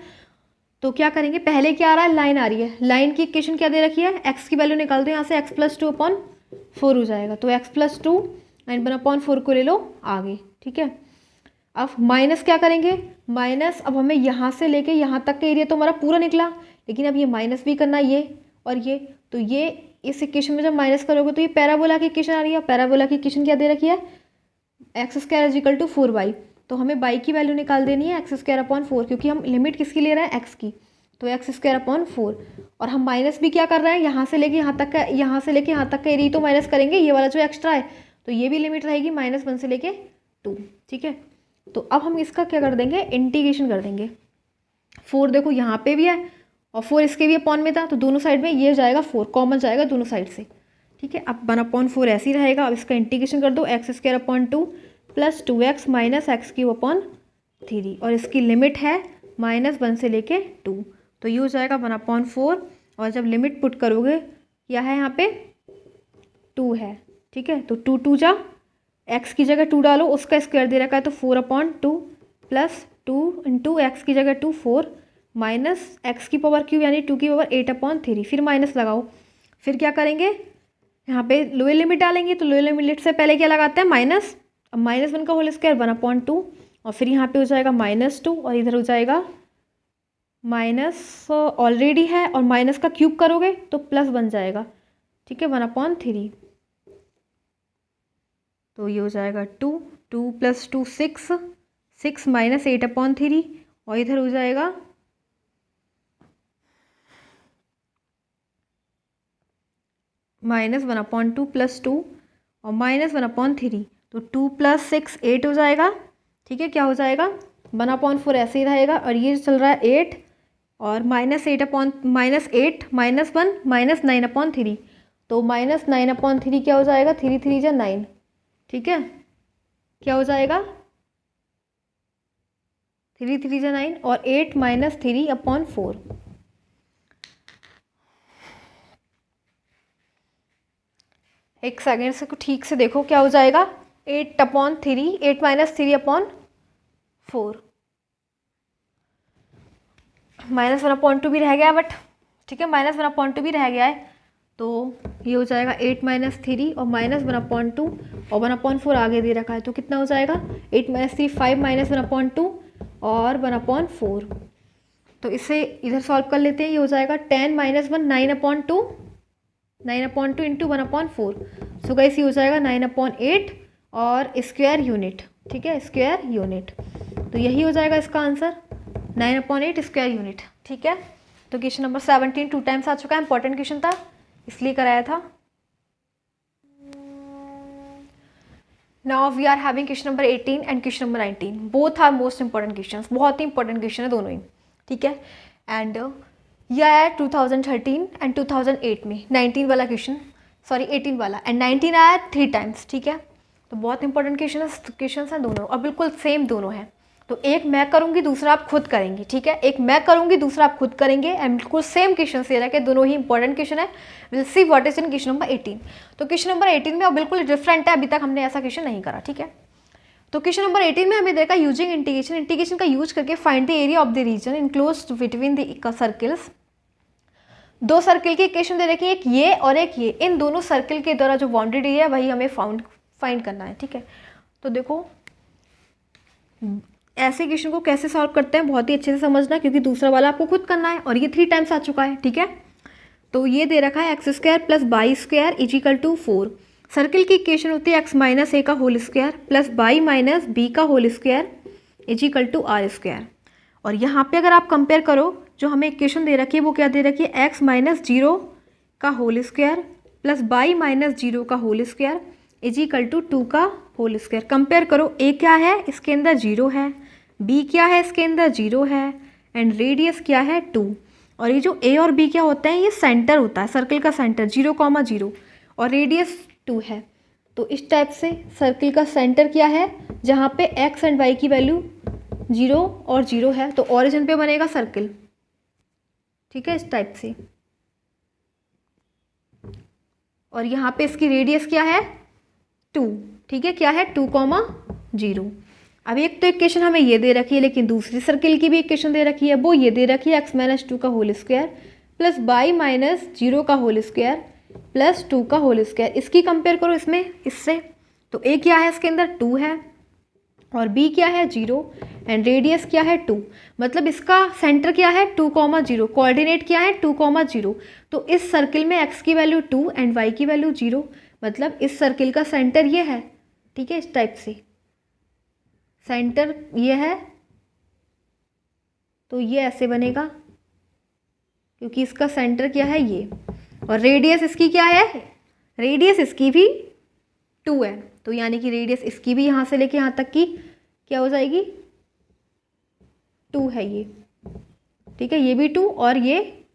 तो क्या करेंगे, पहले क्या आ रहा है, लाइन आ रही है, लाइन की इक्वेशन क्या दे रखी है, x की वैल्यू निकाल दो यहाँ से, x + 2/4 हो जाएगा, तो x + 2 एंड 1/4 को ले लो आगे, ठीक है। अब माइनस क्या करेंगे, माइनस अब हमें यहाँ से लेके यहाँ तक का एरिया तो हमारा पूरा निकला, लेकिन अब ये माइनस भी करना है, ये और ये, तो ये इस इक्वेशन में जब माइनस करोगे तो ये पैराबोला की इक्वेशन आ रही है। पैराबोला की इक्वेशन क्या दे रखी है, x² = 4y, तो हमें y की वैल्यू निकाल देनी है x²/4, क्योंकि हम लिमिट किसकी ले रहे हैं, x की, तो x²/4। और हम माइनस भी क्या कर रहे हैं, यहाँ से लेके यहाँ तक का एरिया तो माइनस करेंगे, ये वाला जो एक्स्ट्रा है, तो ये भी लिमिट रहेगी -1 से लेके 2, ठीक है। तो अब हम इसका क्या कर देंगे, इंटीग्रेशन कर देंगे। 4 देखो यहाँ पे भी है और 4 इसके भी अपॉन में था, तो दोनों साइड में ये जाएगा 4 कॉमन जाएगा दोनों साइड से, ठीक है। अब 1/4 ऐसे ही रहेगा। अब इसका इंटीग्रेशन कर दो, x² + 2x - x³ और इसकी लिमिट है -1 से लेके 2, तो ये हो जाएगा 1/4। और जब लिमिट पुट करोगे, क्या है यहाँ पे 2 है, ठीक है, तो 2 2 जा, x की जगह 2 डालो, उसका स्क्वायर दे रखा है, तो 4/2 + 2 × x की जगह 2 4 - x³ यानी 2 की पावर 8/3, फिर माइनस लगाओ। फिर क्या करेंगे, यहाँ पे लोअर लिमिट डालेंगे, तो लोअर लिमिट से पहले क्या लगाते हैं, माइनस। अब -1 का होल स्क्वायर 1/2, और फिर यहाँ पे हो जाएगा -2 और इधर हो जाएगा माइनस, ऑलरेडी है और माइनस का क्यूब करोगे तो प्लस बन जाएगा, ठीक है, 1/3। तो ये हो जाएगा 2 2 + 2 6 6 - 8/3, और इधर हो जाएगा -1/2 + 2 और -1/3, तो 2 + 6 8 हो जाएगा, ठीक है। क्या हो जाएगा, 1/4 ऐसे ही रहेगा, और ये चल रहा है 8 और -8 -1 -9/3, तो -9/3 क्या हो जाएगा, 3 3 जा 9, ठीक है। क्या हो जाएगा, 3 3 जा 9 और 8 - 3/4। एक सेकेंड से ठीक से देखो क्या हो जाएगा, 8/3 8 - 3/4 -1/2 भी रह गया, बट ठीक है, -1/2 भी रह गया है, तो ये हो जाएगा 8 - 3 और -1/2 और 1/4 आगे दे रखा है, तो कितना हो जाएगा, 8 - 3 5 -1/2 और 1/4। तो इसे इधर सॉल्व कर लेते हैं, ये हो जाएगा 10 - 1 9/2 9/2 × 1/4, सो गाइस ये हो जाएगा 9/8 और स्क्वायर यूनिट, ठीक है, स्क्वायर यूनिट। तो यही हो जाएगा इसका आंसर, 9/8 स्क्वायर यूनिट, ठीक है। तो क्वेश्चन नंबर 17 2 टाइम्स आ चुका है, इंपॉर्टेंट क्वेश्चन था इसलिए कराया था। Now we are having question number 18 and question number 19, both are most important question, बहुत ही इंपॉर्टेंट क्वेश्चन है दोनों ही, ठीक है। एंड यह है 2013 एंड 2008 में 19 वाला क्वेश्चन। सॉरी 18 वाला, एंड 19 आया 3 टाइम्स, ठीक है। तो बहुत इंपॉर्टेंट क्वेश्चन हैं दोनों, और बिल्कुल सेम दोनों हैं। तो एक मैं करूँगी, दूसरा आप खुद करेंगी, ठीक है। एक मैं करूँगी, दूसरा आप खुद करेंगे, एंड बिल्कुल सेम क्वेश्चन दे रहा है कि दोनों ही इंपॉर्टेंट क्वेश्चन है। Will see what is in question number 18। तो क्वेश्चन नंबर 18 में अब बिल्कुल डिफरेंट है, अभी तक हमने ऐसा क्वेश्चन नहीं करा, ठीक है। तो क्वेश्चन नंबर 18 में हमें देखा यूजिंग इंटीग्रेशन, इंटीग्रेशन का यूज करके find the area of the region enclosed between the circles. दो सर्कल की इक्वेशन दे रखी है, एक ये और एक ये, इन दोनों सर्कल के द्वारा जो बाउंड्री एरिया है वही हमें फाइंड करना है, ठीक है। तो देखो ऐसे क्वेश्चन को कैसे सॉल्व करते हैं बहुत ही अच्छे से समझना, क्योंकि दूसरा वाला आपको खुद करना है और ये 3 टाइम्स आ चुका है, ठीक है। तो ये दे रखा है x square plus by square is equal to 4। Circle की इक्वेशन होती है एक्स माइनस ए का whole square plus by minus B का whole square is equal to R square. और यहाँ पे अगर आप कंपेयर करो, जो हमें इक्वेशन दे रखी है वो क्या दे रखी है, एक्स माइनस 0 का whole square plus by minus 0 का whole square is equal to 2 का होल स्क्वायर। कंपेयर करो, ए क्या है, इसके अंदर 0 है, बी क्या है, इसके अंदर 0 है, एंड रेडियस क्या है 2। और ये जो ए और बी क्या होता है, ये सेंटर होता है, सर्कल का सेंटर 0,0, और रेडियस 2 है। तो इस टाइप से सर्कल का सेंटर क्या है, जहाँ पे एक्स एंड वाई की वैल्यू 0 और 0 है, तो ऑरिजिन पे बनेगा सर्कल, ठीक है, इस टाइप से। और यहाँ पे इसकी रेडियस क्या है 2, ठीक है, क्या है 2,0। अब एक तो इक्वेशन हमें ये दे रखी है, लेकिन दूसरी सर्कल की भी इक्वेशन दे रखी है, वो ये दे रखी है एक्स माइनस 2 का whole square plus by minus 0 का होल स्क्वायर प्लस 2 का होल स्क्वायर। इसकी कंपेयर करो इसमें इससे, तो ए क्या है, इसके अंदर 2 है, और बी क्या है 0, एंड रेडियस क्या है 2। मतलब इसका सेंटर क्या है 2,0, कोऑर्डिनेट क्या है 2,0। तो इस सर्कल में एक्स की वैल्यू 2 एंड वाई की वैल्यू 0, मतलब इस सर्कल का सेंटर ये है, ठीक है, इस टाइप से सेंटर ये है। तो ये ऐसे बनेगा, क्योंकि इसका सेंटर क्या है ये, और रेडियस इसकी क्या है, रेडियस इसकी भी 2 है, तो यानी कि रेडियस इसकी भी यहाँ से लेके यहाँ तक की क्या हो जाएगी 2 है ये, ठीक है, ये भी 2 और ये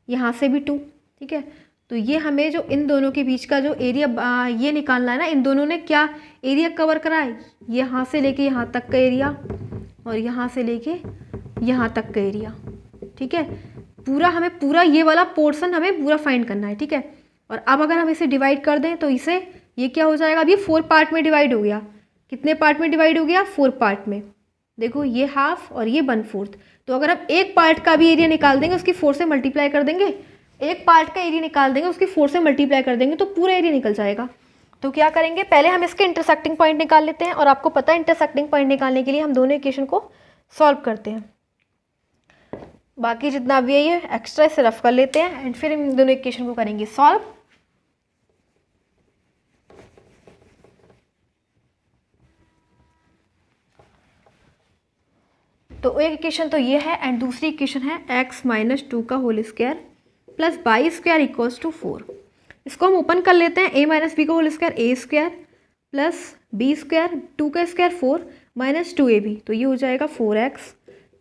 यहाँ से भी 2, ठीक है। तो ये हमें जो इन दोनों के बीच का जो एरिया ये निकालना है ना, इन दोनों ने क्या एरिया कवर करा है, यहाँ से लेके यहाँ तक का एरिया और यहाँ से लेके यहाँ तक का एरिया, ठीक है। पूरा हमें पूरा ये वाला पोर्शन हमें पूरा फाइंड करना है, ठीक है। और अब अगर हम इसे डिवाइड कर दें तो इसे ये क्या हो जाएगा, अभी 4 पार्ट में डिवाइड हो गया। कितने पार्ट में डिवाइड हो गया, 4 पार्ट में। देखो ये हाफ और ये 1/4। तो अगर हम एक पार्ट का भी एरिया निकाल देंगे, उसकी 4 से मल्टीप्लाई कर देंगे, एक पार्ट का एरिया निकाल देंगे, उसकी 4 से मल्टीप्लाई कर देंगे, तो पूरा एरिया निकल जाएगा। तो क्या करेंगे, पहले हम इसके इंटरसेक्टिंग पॉइंट निकाल लेते हैं, और आपको पता है इंटरसेक्टिंग पॉइंट निकालने के लिए हम दोनों इक्वेशन को सॉल्व करते हैं। बाकी जितना भी है ये एक्स्ट्रा इसे रफ कर लेते हैं, एंड फिर इन दोनों इक्वेशन को करेंगे सॉल्व। तो एक इक्वेशन तो ये है, एंड दूसरी इक्वेशन है एक्स माइनस 2 का whole square plus by square equals to 4। इसको हम ओपन कर लेते हैं, ए माइनस बी का whole square a square plus b square 2 का स्क्वायर 4 माइनस 2ab, तो ये हो जाएगा 4x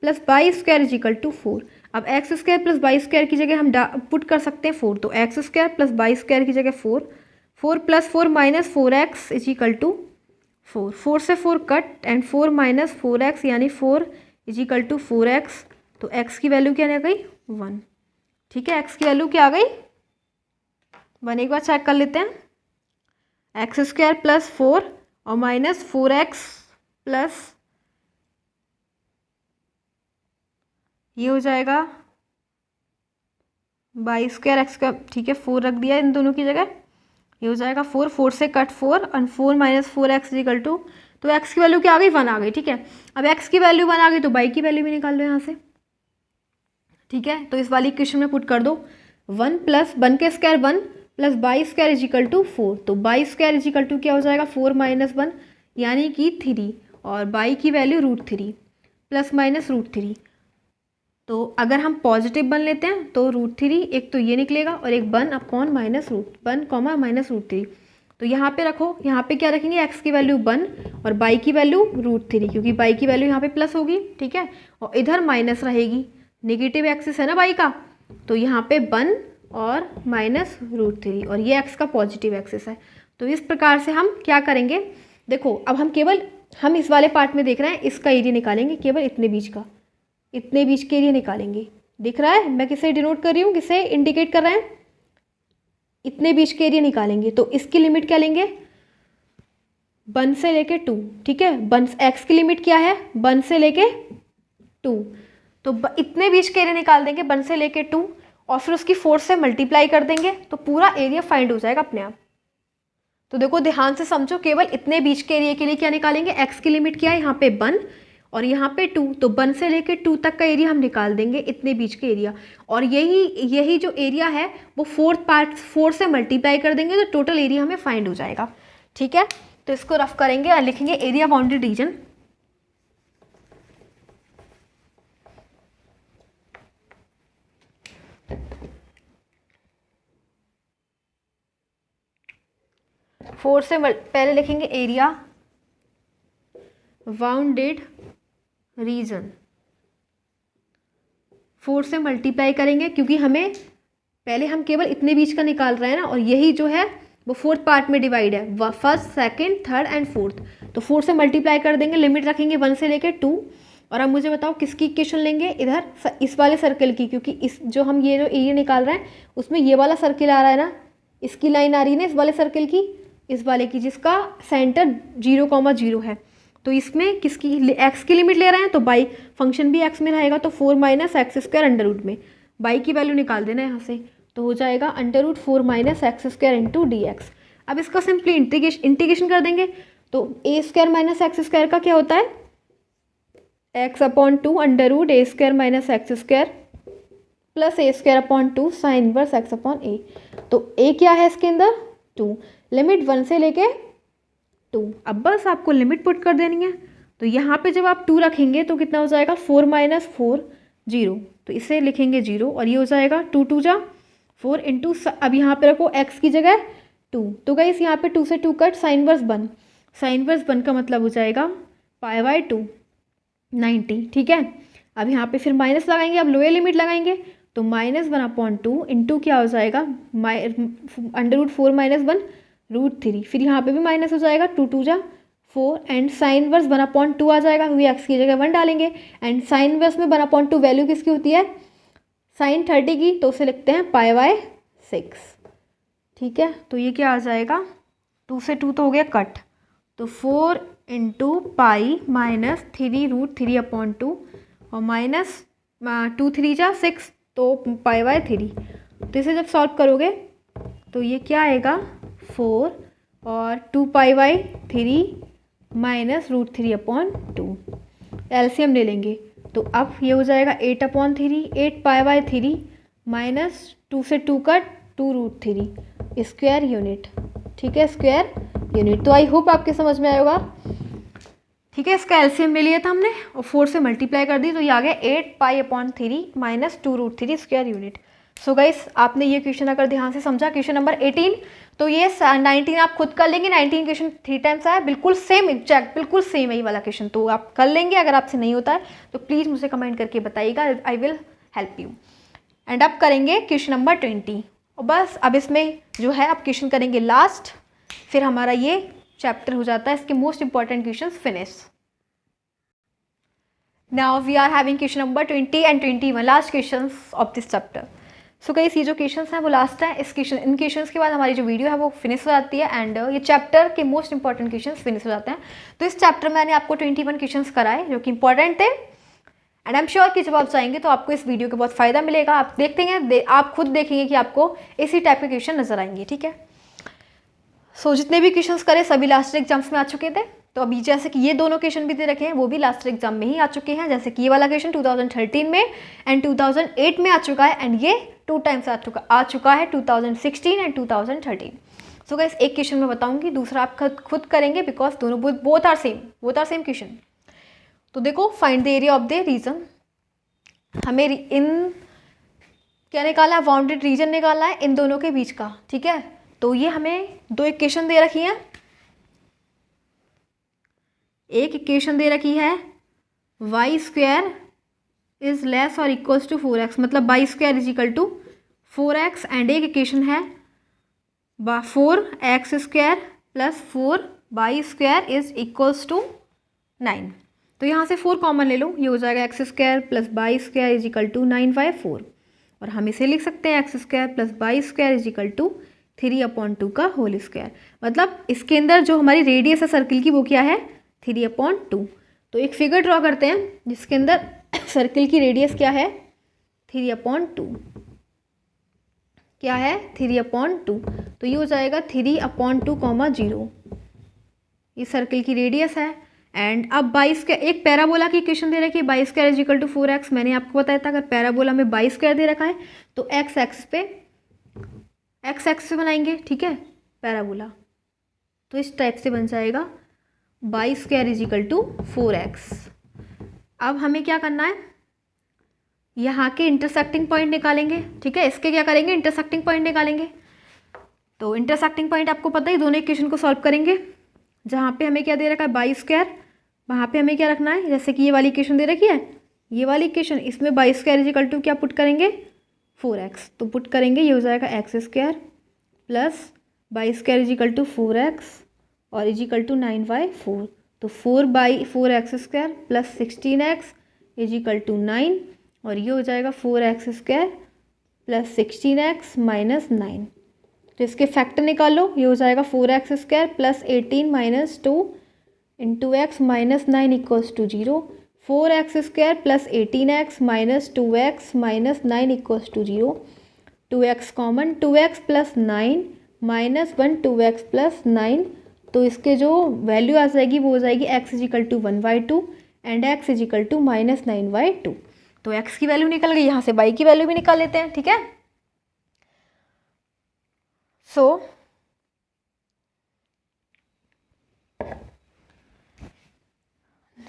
plus by square is equal to 4। अब x square plus by square की जगह हम पुट कर सकते हैं 4, तो x square plus by square की जगह 4, 4 plus 4 minus 4x is equal to 4, 4 से 4 कट, एंड 4 माइनस 4x यानी 4 इज इक्वल टू 4x। तो x की वैल्यू क्या आ गई 1, ठीक है, x की वैल्यू क्या आ गई 1। एक बार चेक कर लेते हैं, एक्स स्क्वायर प्लस 4 और माइनस 4x प्लस ये हो जाएगा बाई स्क्वायर एक्स का, ठीक है, 4 रख दिया इन दोनों की जगह, ये हो जाएगा 4, 4 से कट 4 और 4 माइनस 4x इक्वल टू, तो x की वैल्यू क्या आ गई 1 आ गई, ठीक है। अब x की वैल्यू 1 आ गई तो y की वैल्यू भी निकाल लो यहाँ से, ठीक है। तो इस वाली इक्वेशन में पुट कर दो 1 प्लस 1 के square 1 plus by square is equal to 4, तो y square is equal to क्या हो जाएगा 4 माइनस 1 यानी कि 3, और बाई की वैल्यू √3 प्लस माइनस √3। तो अगर हम पॉजिटिव 1 लेते हैं तो √3, एक तो ये निकलेगा और एक 1 अपॉन माइनस √3। तो यहाँ पे रखो, यहाँ पे क्या रखेंगे, x की वैल्यू 1 और बाई की वैल्यू √3, क्योंकि बाई की वैल्यू यहाँ पे प्लस होगी, ठीक है, और इधर माइनस रहेगी, नेगेटिव एक्सिस है ना बाई का, तो यहाँ पे 1 और -√3 और ये x का पॉजिटिव एक्सिस है। तो इस प्रकार से हम क्या करेंगे, देखो अब हम इस वाले पार्ट में देख रहे हैं, इसका एरिया निकालेंगे, केवल इतने बीच का, इतने बीच के एरिया निकालेंगे। दिख रहा है मैं किसे डिनोट कर रही हूँ, किसे इंडिकेट कर रहे हैं, इतने बीच के एरिया निकालेंगे। तो इसकी लिमिट क्या लेंगे, 1 से लेके 2, ठीक है। 1 x की लिमिट क्या है, 1 से लेके 2, तो इतने बीच के एरिया निकाल देंगे 1 से लेके 2 और फिर उसकी 4 से मल्टीप्लाई कर देंगे तो पूरा एरिया फाइंड हो जाएगा अपने आप। तो देखो ध्यान से समझो, केवल इतने बीच के एरिया के लिए क्या निकालेंगे, x की लिमिट क्या है यहाँ पे 1 और यहाँ पे 2, तो 1 से लेके 2 तक का एरिया हम निकाल देंगे, इतने बीच के एरिया। और यही जो एरिया है वो 4 से मल्टीप्लाई कर देंगे तो टोटल एरिया हमें फाइंड हो जाएगा, ठीक है। तो इसको रफ करेंगे और लिखेंगे एरिया बाउंडेड रीजन। पहले लिखेंगे एरिया बाउंडेड रीजन, 4 से मल्टीप्लाई करेंगे क्योंकि हमें पहले हम केवल इतने बीच का निकाल रहे हैं ना, और यही जो है वो 4th पार्ट में डिवाइड है, first, second, third and fourth. तो 4 से मल्टीप्लाई कर देंगे, लिमिट रखेंगे 1 से लेकर 2। और अब मुझे बताओ किसकी इक्वेशन लेंगे, इधर इस वाले सर्कल की, क्योंकि इस जो हम ये जो एरिया निकाल रहे हैं उसमें ये वाला सर्कल आ रहा है ना, इसकी लाइन आ रही है ना इस वाले सर्कल की, इस वाले की, जिसका सेंटर 0,0 है। तो इसमें किसकी, x की लिमिट ले रहे हैं तो बाई फंक्शन भी x में रहेगा, तो 4 - x² अंडर रूट में बाई की वैल्यू निकाल देना यहाँ से, तो हो जाएगा √4 - x² dx। अब इसका सिंपली इंटीग्रेशन कर देंगे तो a² - x² का क्या होता है, x/2 √a² - x² plus a² sine inverse x/a। तो a क्या है इसके अंदर 2, लिमिट 1 से लेके 2। अब बस आपको लिमिट पुट कर देनी है। तो यहाँ पे जब आप 2 रखेंगे तो कितना हो जाएगा, 4 - 4 0, तो इसे लिखेंगे 0 और ये हो जाएगा 2 2 जा 4 इंटू, अब यहाँ पे रखो x की जगह 2, तो गाइस यहाँ पे 2 से 2 cut, sine inverse 1, sine inverse 1 का मतलब हो जाएगा π/2 90, ठीक है। अब यहाँ पे फिर माइनस लगाएंगे, अब लोअर लिमिट लगाएंगे तो -1/2 इंटू क्या हो जाएगा, √4 - 1 √3, फिर यहाँ पे भी माइनस हो जाएगा, 2 2 जा 4 एंड साइन इनवर्स 1/2 आ जाएगा क्योंकि x की जगह 1 डालेंगे। एंड साइन इनवर्स में 1/2 वैल्यू किसकी होती है, साइन 30 की, तो उसे लिखते हैं π/6, ठीक है। तो ये क्या आ जाएगा, 2 से 2 तो हो गया कट, तो 4 इंटू पाई -3 √3/2 और -2 3 जा 6, तो π/3। तो इसे जब सॉल्व करोगे तो ये क्या आएगा, 4 और 2π/3 -√3/2, एलसीएम ले लेंगे तो अब ये हो जाएगा 8/3, 8π/3 -2 से 2 का 2√3 स्क्वायर यूनिट, ठीक है, स्क्वायर यूनिट। तो आई होप आपके समझ में आएगा, ठीक है। इसका एलसीएम ले लिया था हमने और 4 से मल्टीप्लाई कर दी तो ये आ गया 8π/3 -2√3 स्क्वायर यूनिट। सो गाइस आपने ये क्वेश्चन अगर ध्यान से समझा, क्वेश्चन नंबर 18, तो ये 19 आप खुद कर लेंगे, 19 क्वेश्चन 3 टाइम्स आया, बिल्कुल सेम एग्जैक्ट, बिल्कुल सेम यही वाला क्वेश्चन, तो आप कर लेंगे। अगर आपसे नहीं होता है तो प्लीज़ मुझे कमेंट करके बताइएगा, I will help you. And अब करेंगे क्वेश्चन नंबर 20 और बस अब इसमें जो है आप क्वेश्चन करेंगे लास्ट, फिर हमारा ये चैप्टर हो जाता है, इसके most important question finish. Now we are having question number 20 and 21, last question of this chapter. So guys ये जो क्वेश्चंस हैं वो लास्ट है, इन क्वेश्चंस के बाद हमारी जो वीडियो है वो फिनिश हो जाती है एंड ये चैप्टर के मोस्ट इंपॉर्टेंट क्वेश्चंस फिनिश हो जाते हैं। तो इस चैप्टर में मैंने आपको 21 क्वेश्चंस कराए जो कि इंपॉर्टेंट थे एंड आई एम श्योर कि जब आप जाएंगे तो आपको इस वीडियो का बहुत फ़ायदा मिलेगा। आप देखते हैं, आप खुद देखेंगे कि आपको इसी टाइप के क्वेश्चन नजर आएंगे, ठीक है। सो जितने भी क्वेश्चंस करे सभी लास्ट एग्जाम्स में आ चुके थे, तो अभी जैसे कि ये दोनों क्वेश्चन भी दे रखे हैं वो भी लास्ट एग्जाम में ही आ चुके हैं, जैसे कि ये वाला क्वेश्चन 2013 में एंड 2008 में आ चुका है एंड ये 2 टाइम्स आ चुका है 2016 एंड 2013। सो गाइस एक क्वेश्चन मैं बताऊंगी, दूसरा आप खुद करेंगे बिकॉज दोनों बोथ आर सेम क्वेश्चन। तो देखो find the area of the region, हमें इन क्या निकालना है, बाउंडेड रीजन निकालना है इन दोनों के बीच का, ठीक है। तो ये हमें 2 इक्वेशन दे रखी हैं, एक इक्वेशन दे रखी है y² इज लेस और इक्वल्स टू 4x, मतलब y² is equal to 4x and एक इक्वेशन है 4x² plus 4y² is equals to 9। तो यहाँ से 4 कॉमन ले लो, ये हो जाएगा x² plus y² is equal to 9/4। और हम इसे लिख सकते हैं x² plus y² is equal to 3/2 का होल स्क्वायर। मतलब इसके अंदर जो हमारी रेडियस है सर्किल की वो क्या है 3/2। तो एक फिगर ड्रॉ करते हैं जिसके अंदर सर्किल की रेडियस क्या है 3/2, क्या है 3/2। तो ये हो जाएगा 3/2, 0 ये सर्किल की रेडियस है। एंड अब बाई² एक पैराबोला की इक्वेशन दे रखी है y² is equal to 4x। मैंने आपको बताया था अगर पैराबोला में y² दे रखा है तो x एक्स पे बनाएंगे, ठीक है पैराबोला। तो इस टाइप से बन जाएगा y² is equal to 4x। अब हमें क्या करना है, यहाँ के इंटरसेक्टिंग पॉइंट निकालेंगे, ठीक है। इसके क्या करेंगे इंटरसेक्टिंग पॉइंट निकालेंगे। तो इंटरसेक्टिंग पॉइंट आपको पता ही, दोनों इक्वेशन को सॉल्व करेंगे। जहाँ पे हमें क्या दे रखा है y², वहाँ पे हमें क्या रखना है, जैसे कि ये वाली इक्वेशन दे रखी है, ये वाली इक्वेशन, इसमें y² इज इक्वल टू क्या पुट करेंगे 4x। तो पुट करेंगे, ये हो जाएगा x² plus y² is equal to 4x और इज इक्वल टू 9/4। तो 4/4x² plus 16x is equal to 9 और ये हो जाएगा 4x² प्लस 16x माइनस 9। तो इसके फैक्टर निकालो, ये हो जाएगा 4x² plus 18 minus 2 into x minus 9 equals to 0। 4x² plus 18x minus 2x minus 9 equals to 0। 2x common, 2x plus 9 minus 1 2x plus 9। तो इसके जो वैल्यू आ जाएगी वो हो जाएगी x is equal to 1/2 and x is equal to minus 9/2। तो x की value निकल गई, यहाँ से y की वैल्यू भी निकाल लेते हैं, ठीक है। सो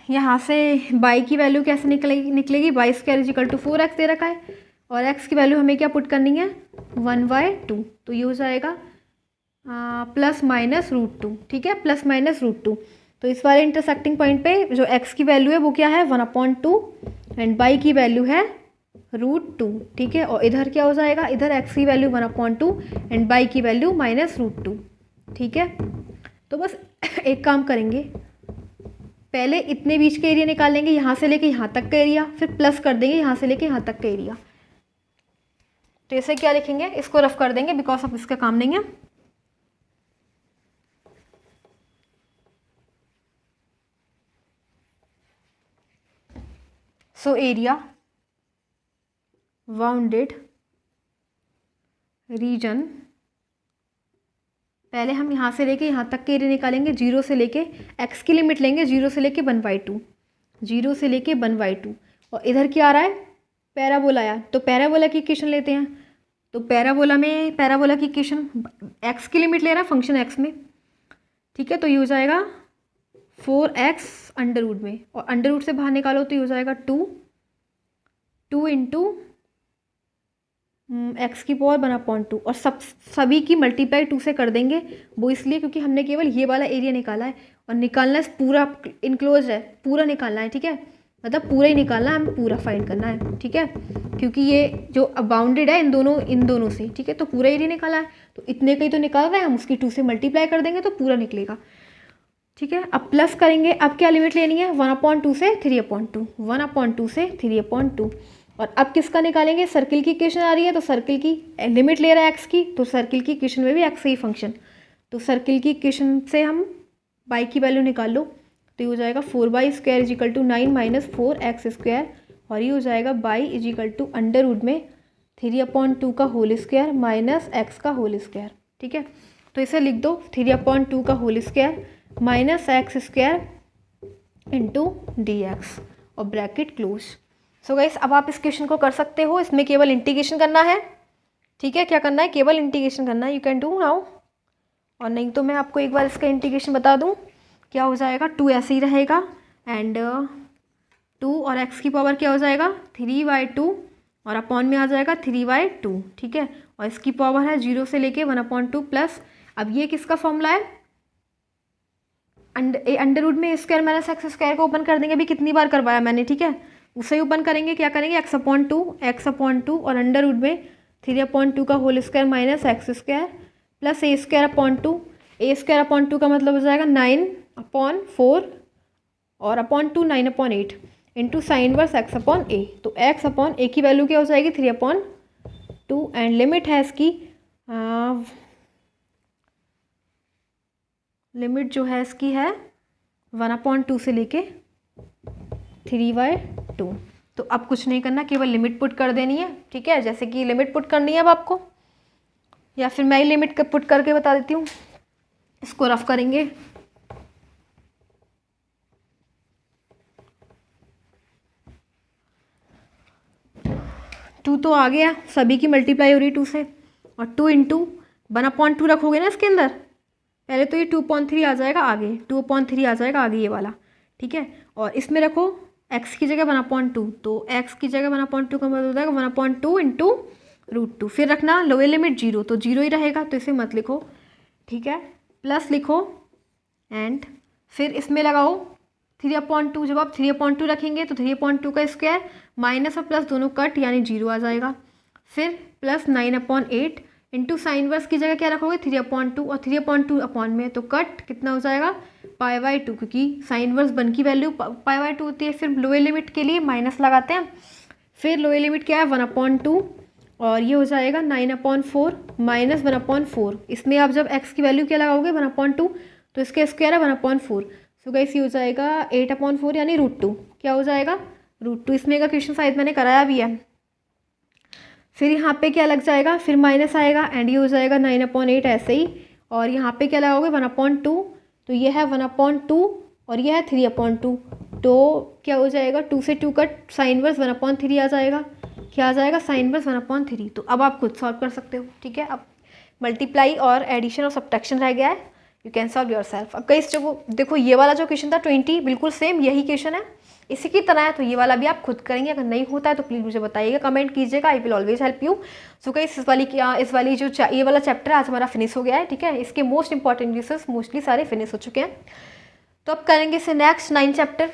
यहाँ से y की वैल्यू कैसे निकलेगी y² is equal to 4x दे रखा है और x की वैल्यू हमें क्या पुट करनी है 1/2। तो ये हो जाएगा प्लस माइनस √2, ठीक है प्लस माइनस √2। तो इस वाले इंटरसेक्टिंग पॉइंट पे जो x की वैल्यू है वो क्या है 1/2 एंड y की वैल्यू है √2, ठीक है। और इधर क्या हो जाएगा, इधर x की वैल्यू 1/2 एंड y की वैल्यू माइनस √2, ठीक है। तो बस एक काम करेंगे, पहले इतने बीच के एरिया निकाल लेंगे, यहाँ से लेके यहाँ तक का एरिया, फिर प्लस कर देंगे यहाँ से लेके यहाँ तक का एरिया। तो इसे क्या लिखेंगे, इसको रफ कर देंगे बिकॉज अब इसका काम नहीं है। सो एरिया बाउंडेड रीजन, पहले हम यहाँ से लेके यहाँ तक के एरिया निकालेंगे, 0 से लेके x की लिमिट लेंगे 0 से लेके 1/2, 0 से लेके 1/2। और इधर क्या आ रहा है पैराबोला आया, तो पैराबोला की इक्वेशन लेते हैं। तो पैराबोला में पैराबोला की इक्वेशन x की लिमिट ले रहा है फंक्शन x में, ठीक है। तो ये हो जाएगा 4x अंडर रूट में, और अंडर रूट से बाहर निकालो तो ये हो जाएगा 2 इंटू x की पावर 1/2 और सभी की मल्टीप्लाई 2 से कर देंगे। वो इसलिए क्योंकि हमने केवल ये वाला एरिया निकाला है और निकालना है पूरा इनक्लोज है, पूरा निकालना है, ठीक है। मतलब पूरा ही निकालना है, हमें पूरा फाइंड करना है, ठीक है। क्योंकि ये जो बाउंडेड है इन दोनों से, ठीक है। तो पूरा एरिया निकाला है तो इतने का ही तो निकाल रहे हैं हम, उसकी 2 से मल्टीप्लाई कर देंगे तो पूरा निकलेगा, ठीक है। अब प्लस करेंगे, अब क्या लिमिट लेनी है 1/2 से 3/2, 1/2 से 3/2। और अब किसका निकालेंगे, सर्किल की इक्वेशन आ रही है तो सर्किल की लिमिट ले रहा है x की, तो सर्किल की इक्वेशन में भी x ही फंक्शन। तो सर्किल की इक्वेशन से हम y की वैल्यू निकाल लो, तो ये हो जाएगा 4y² is equal to 9 minus 4x²। और ये हो जाएगा y is equal to under root में 3/2 का होल स्क्वायर माइनस x का होल स्क्वायर, ठीक है। तो इसे लिख दो 3/2 का whole square minus x² into dx और ब्रैकेट क्लोज। सो गाइस अब आप इस क्वेश्चन को कर सकते हो, इसमें केवल इंटीग्रेशन करना है, ठीक है। क्या करना है, केवल इंटीग्रेशन करना है, यू कैन डू नाउ। और नहीं तो मैं आपको एक बार इसका इंटीग्रेशन बता दूं, क्या हो जाएगा 2 ऐसे ही रहेगा एंड 2 और x की पावर क्या हो जाएगा 3/2 और अपॉन में आ जाएगा 3/2, ठीक है। और इसकी पावर है 0 से लेके 1/2 प्लस, अब ये किसका फॉर्मूला है अंडर रूट में स्क्वायर माइनस x² को ओपन कर देंगे, अभी कितनी बार करवाया मैंने, ठीक है। उसे ही ओपन करेंगे, क्या करेंगे x/2 और अंडर रूट में 3/2 का whole square minus x square plus A square upon 2। A square upon 2 का मतलब हो जाएगा 9/4 और upon 2 9/8 into sine inverse X upon A. तो एक्स अपॉन ए की वैल्यू क्या हो जाएगी 3/2 एंड लिमिट है इसकी लिमिट जो है इसकी है 1/2 से लेके 3/2। तो अब कुछ नहीं करना, केवल लिमिट पुट कर देनी है। ठीक है, जैसे कि लिमिट पुट करनी है अब आपको, या फिर मैं ही लिमिट पुट करके बता देती हूँ। इसको रफ करेंगे। टू तो आ गया, सभी की मल्टीप्लाई हो रही 2 से, और 2 इंटू 1/2 रखोगे ना इसके अंदर, पहले तो ये 2/3 आ जाएगा आगे, 2/3 आ जाएगा आगे ये वाला। ठीक है, और इसमें रखो x की जगह 1/2, तो x की जगह 1/2 का मतलब हो जाएगा 1/2 इंटू √2। फिर रखना लोअर लिमिट 0, तो 0 ही रहेगा, तो इसे मत लिखो। ठीक है, प्लस लिखो एंड फिर इसमें लगाओ 3/2। जब आप 3/2 रखेंगे तो 3/2 का स्क्वायर माइनस और प्लस दोनों कट, यानी 0 आ जाएगा। फिर प्लस 9/8 इंटू साइन वर्स की जगह क्या रखोगे 3/2, और 3/2 अपॉन में तो कट कितना हो जाएगा π/2, क्योंकि साइन वर्स 1 की वैल्यू π/2 होती है। फिर लोअर लिमिट के लिए माइनस लगाते हैं, फिर लोअर लिमिट क्या है 1/2, और ये हो जाएगा 9/4 माइनस 1/4। इसमें आप जब x की वैल्यू क्या लगाओगे 1/2, तो इसका स्क्वायर है 1/4। सो गाइस ये हो जाएगा 8/4 यानी √2। क्या हो जाएगा √2। इसमें का क्वेश्चन शायद मैंने कराया भी है। फिर यहाँ पे क्या लग जाएगा, फिर माइनस आएगा एंड ये हो जाएगा 9/8 ऐसे ही, और यहाँ पे क्या लगाओगे 1/2, तो ये है 1/2 और ये है 3/2। तो क्या हो जाएगा 2 से 2 कट, साइन वर्स 1/3 आ जाएगा। क्या आ जाएगा साइन वर्स 1/3। तो अब आप खुद सॉल्व कर सकते हो। ठीक है, अब मल्टीप्लाई और एडिशन और सब्ट्रैक्शन रह गया है, you can solve your self. अब कई जो देखो ये वाला जो क्वेश्चन था 20 बिल्कुल सेम यही क्वेश्चन है, इसी की तरह है, तो ये वाला भी आप खुद करेंगे। अगर नहीं होता है तो प्लीज़ मुझे बताइएगा, कमेंट कीजिएगा, I will always help you. So guys इस वाली जो ये वाला चैप्टर आज हमारा फिनिश हो गया है। ठीक है, इसके मोस्ट इंपॉर्टेंट क्वेश्चंस मोस्टली सारे फिनिश हो चुके हैं। तो अब करेंगे इसे नेक्स्ट 9 चैप्टर।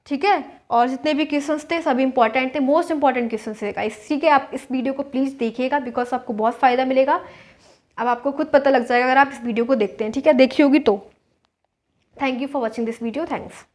ठीक है, और जितने भी क्वेश्चंस थे सभी इंपॉर्टेंट थे, मोस्ट इंपॉर्टेंट क्वेश्चंस थे गाइस। ठीक है, आप इस वीडियो को प्लीज़ देखिएगा, बिकॉज आपको बहुत फ़ायदा मिलेगा। अब आपको खुद पता लग जाएगा अगर आप इस वीडियो को देखते हैं। ठीक है, देखी होगी तो। Thank you for watching this video, thanks.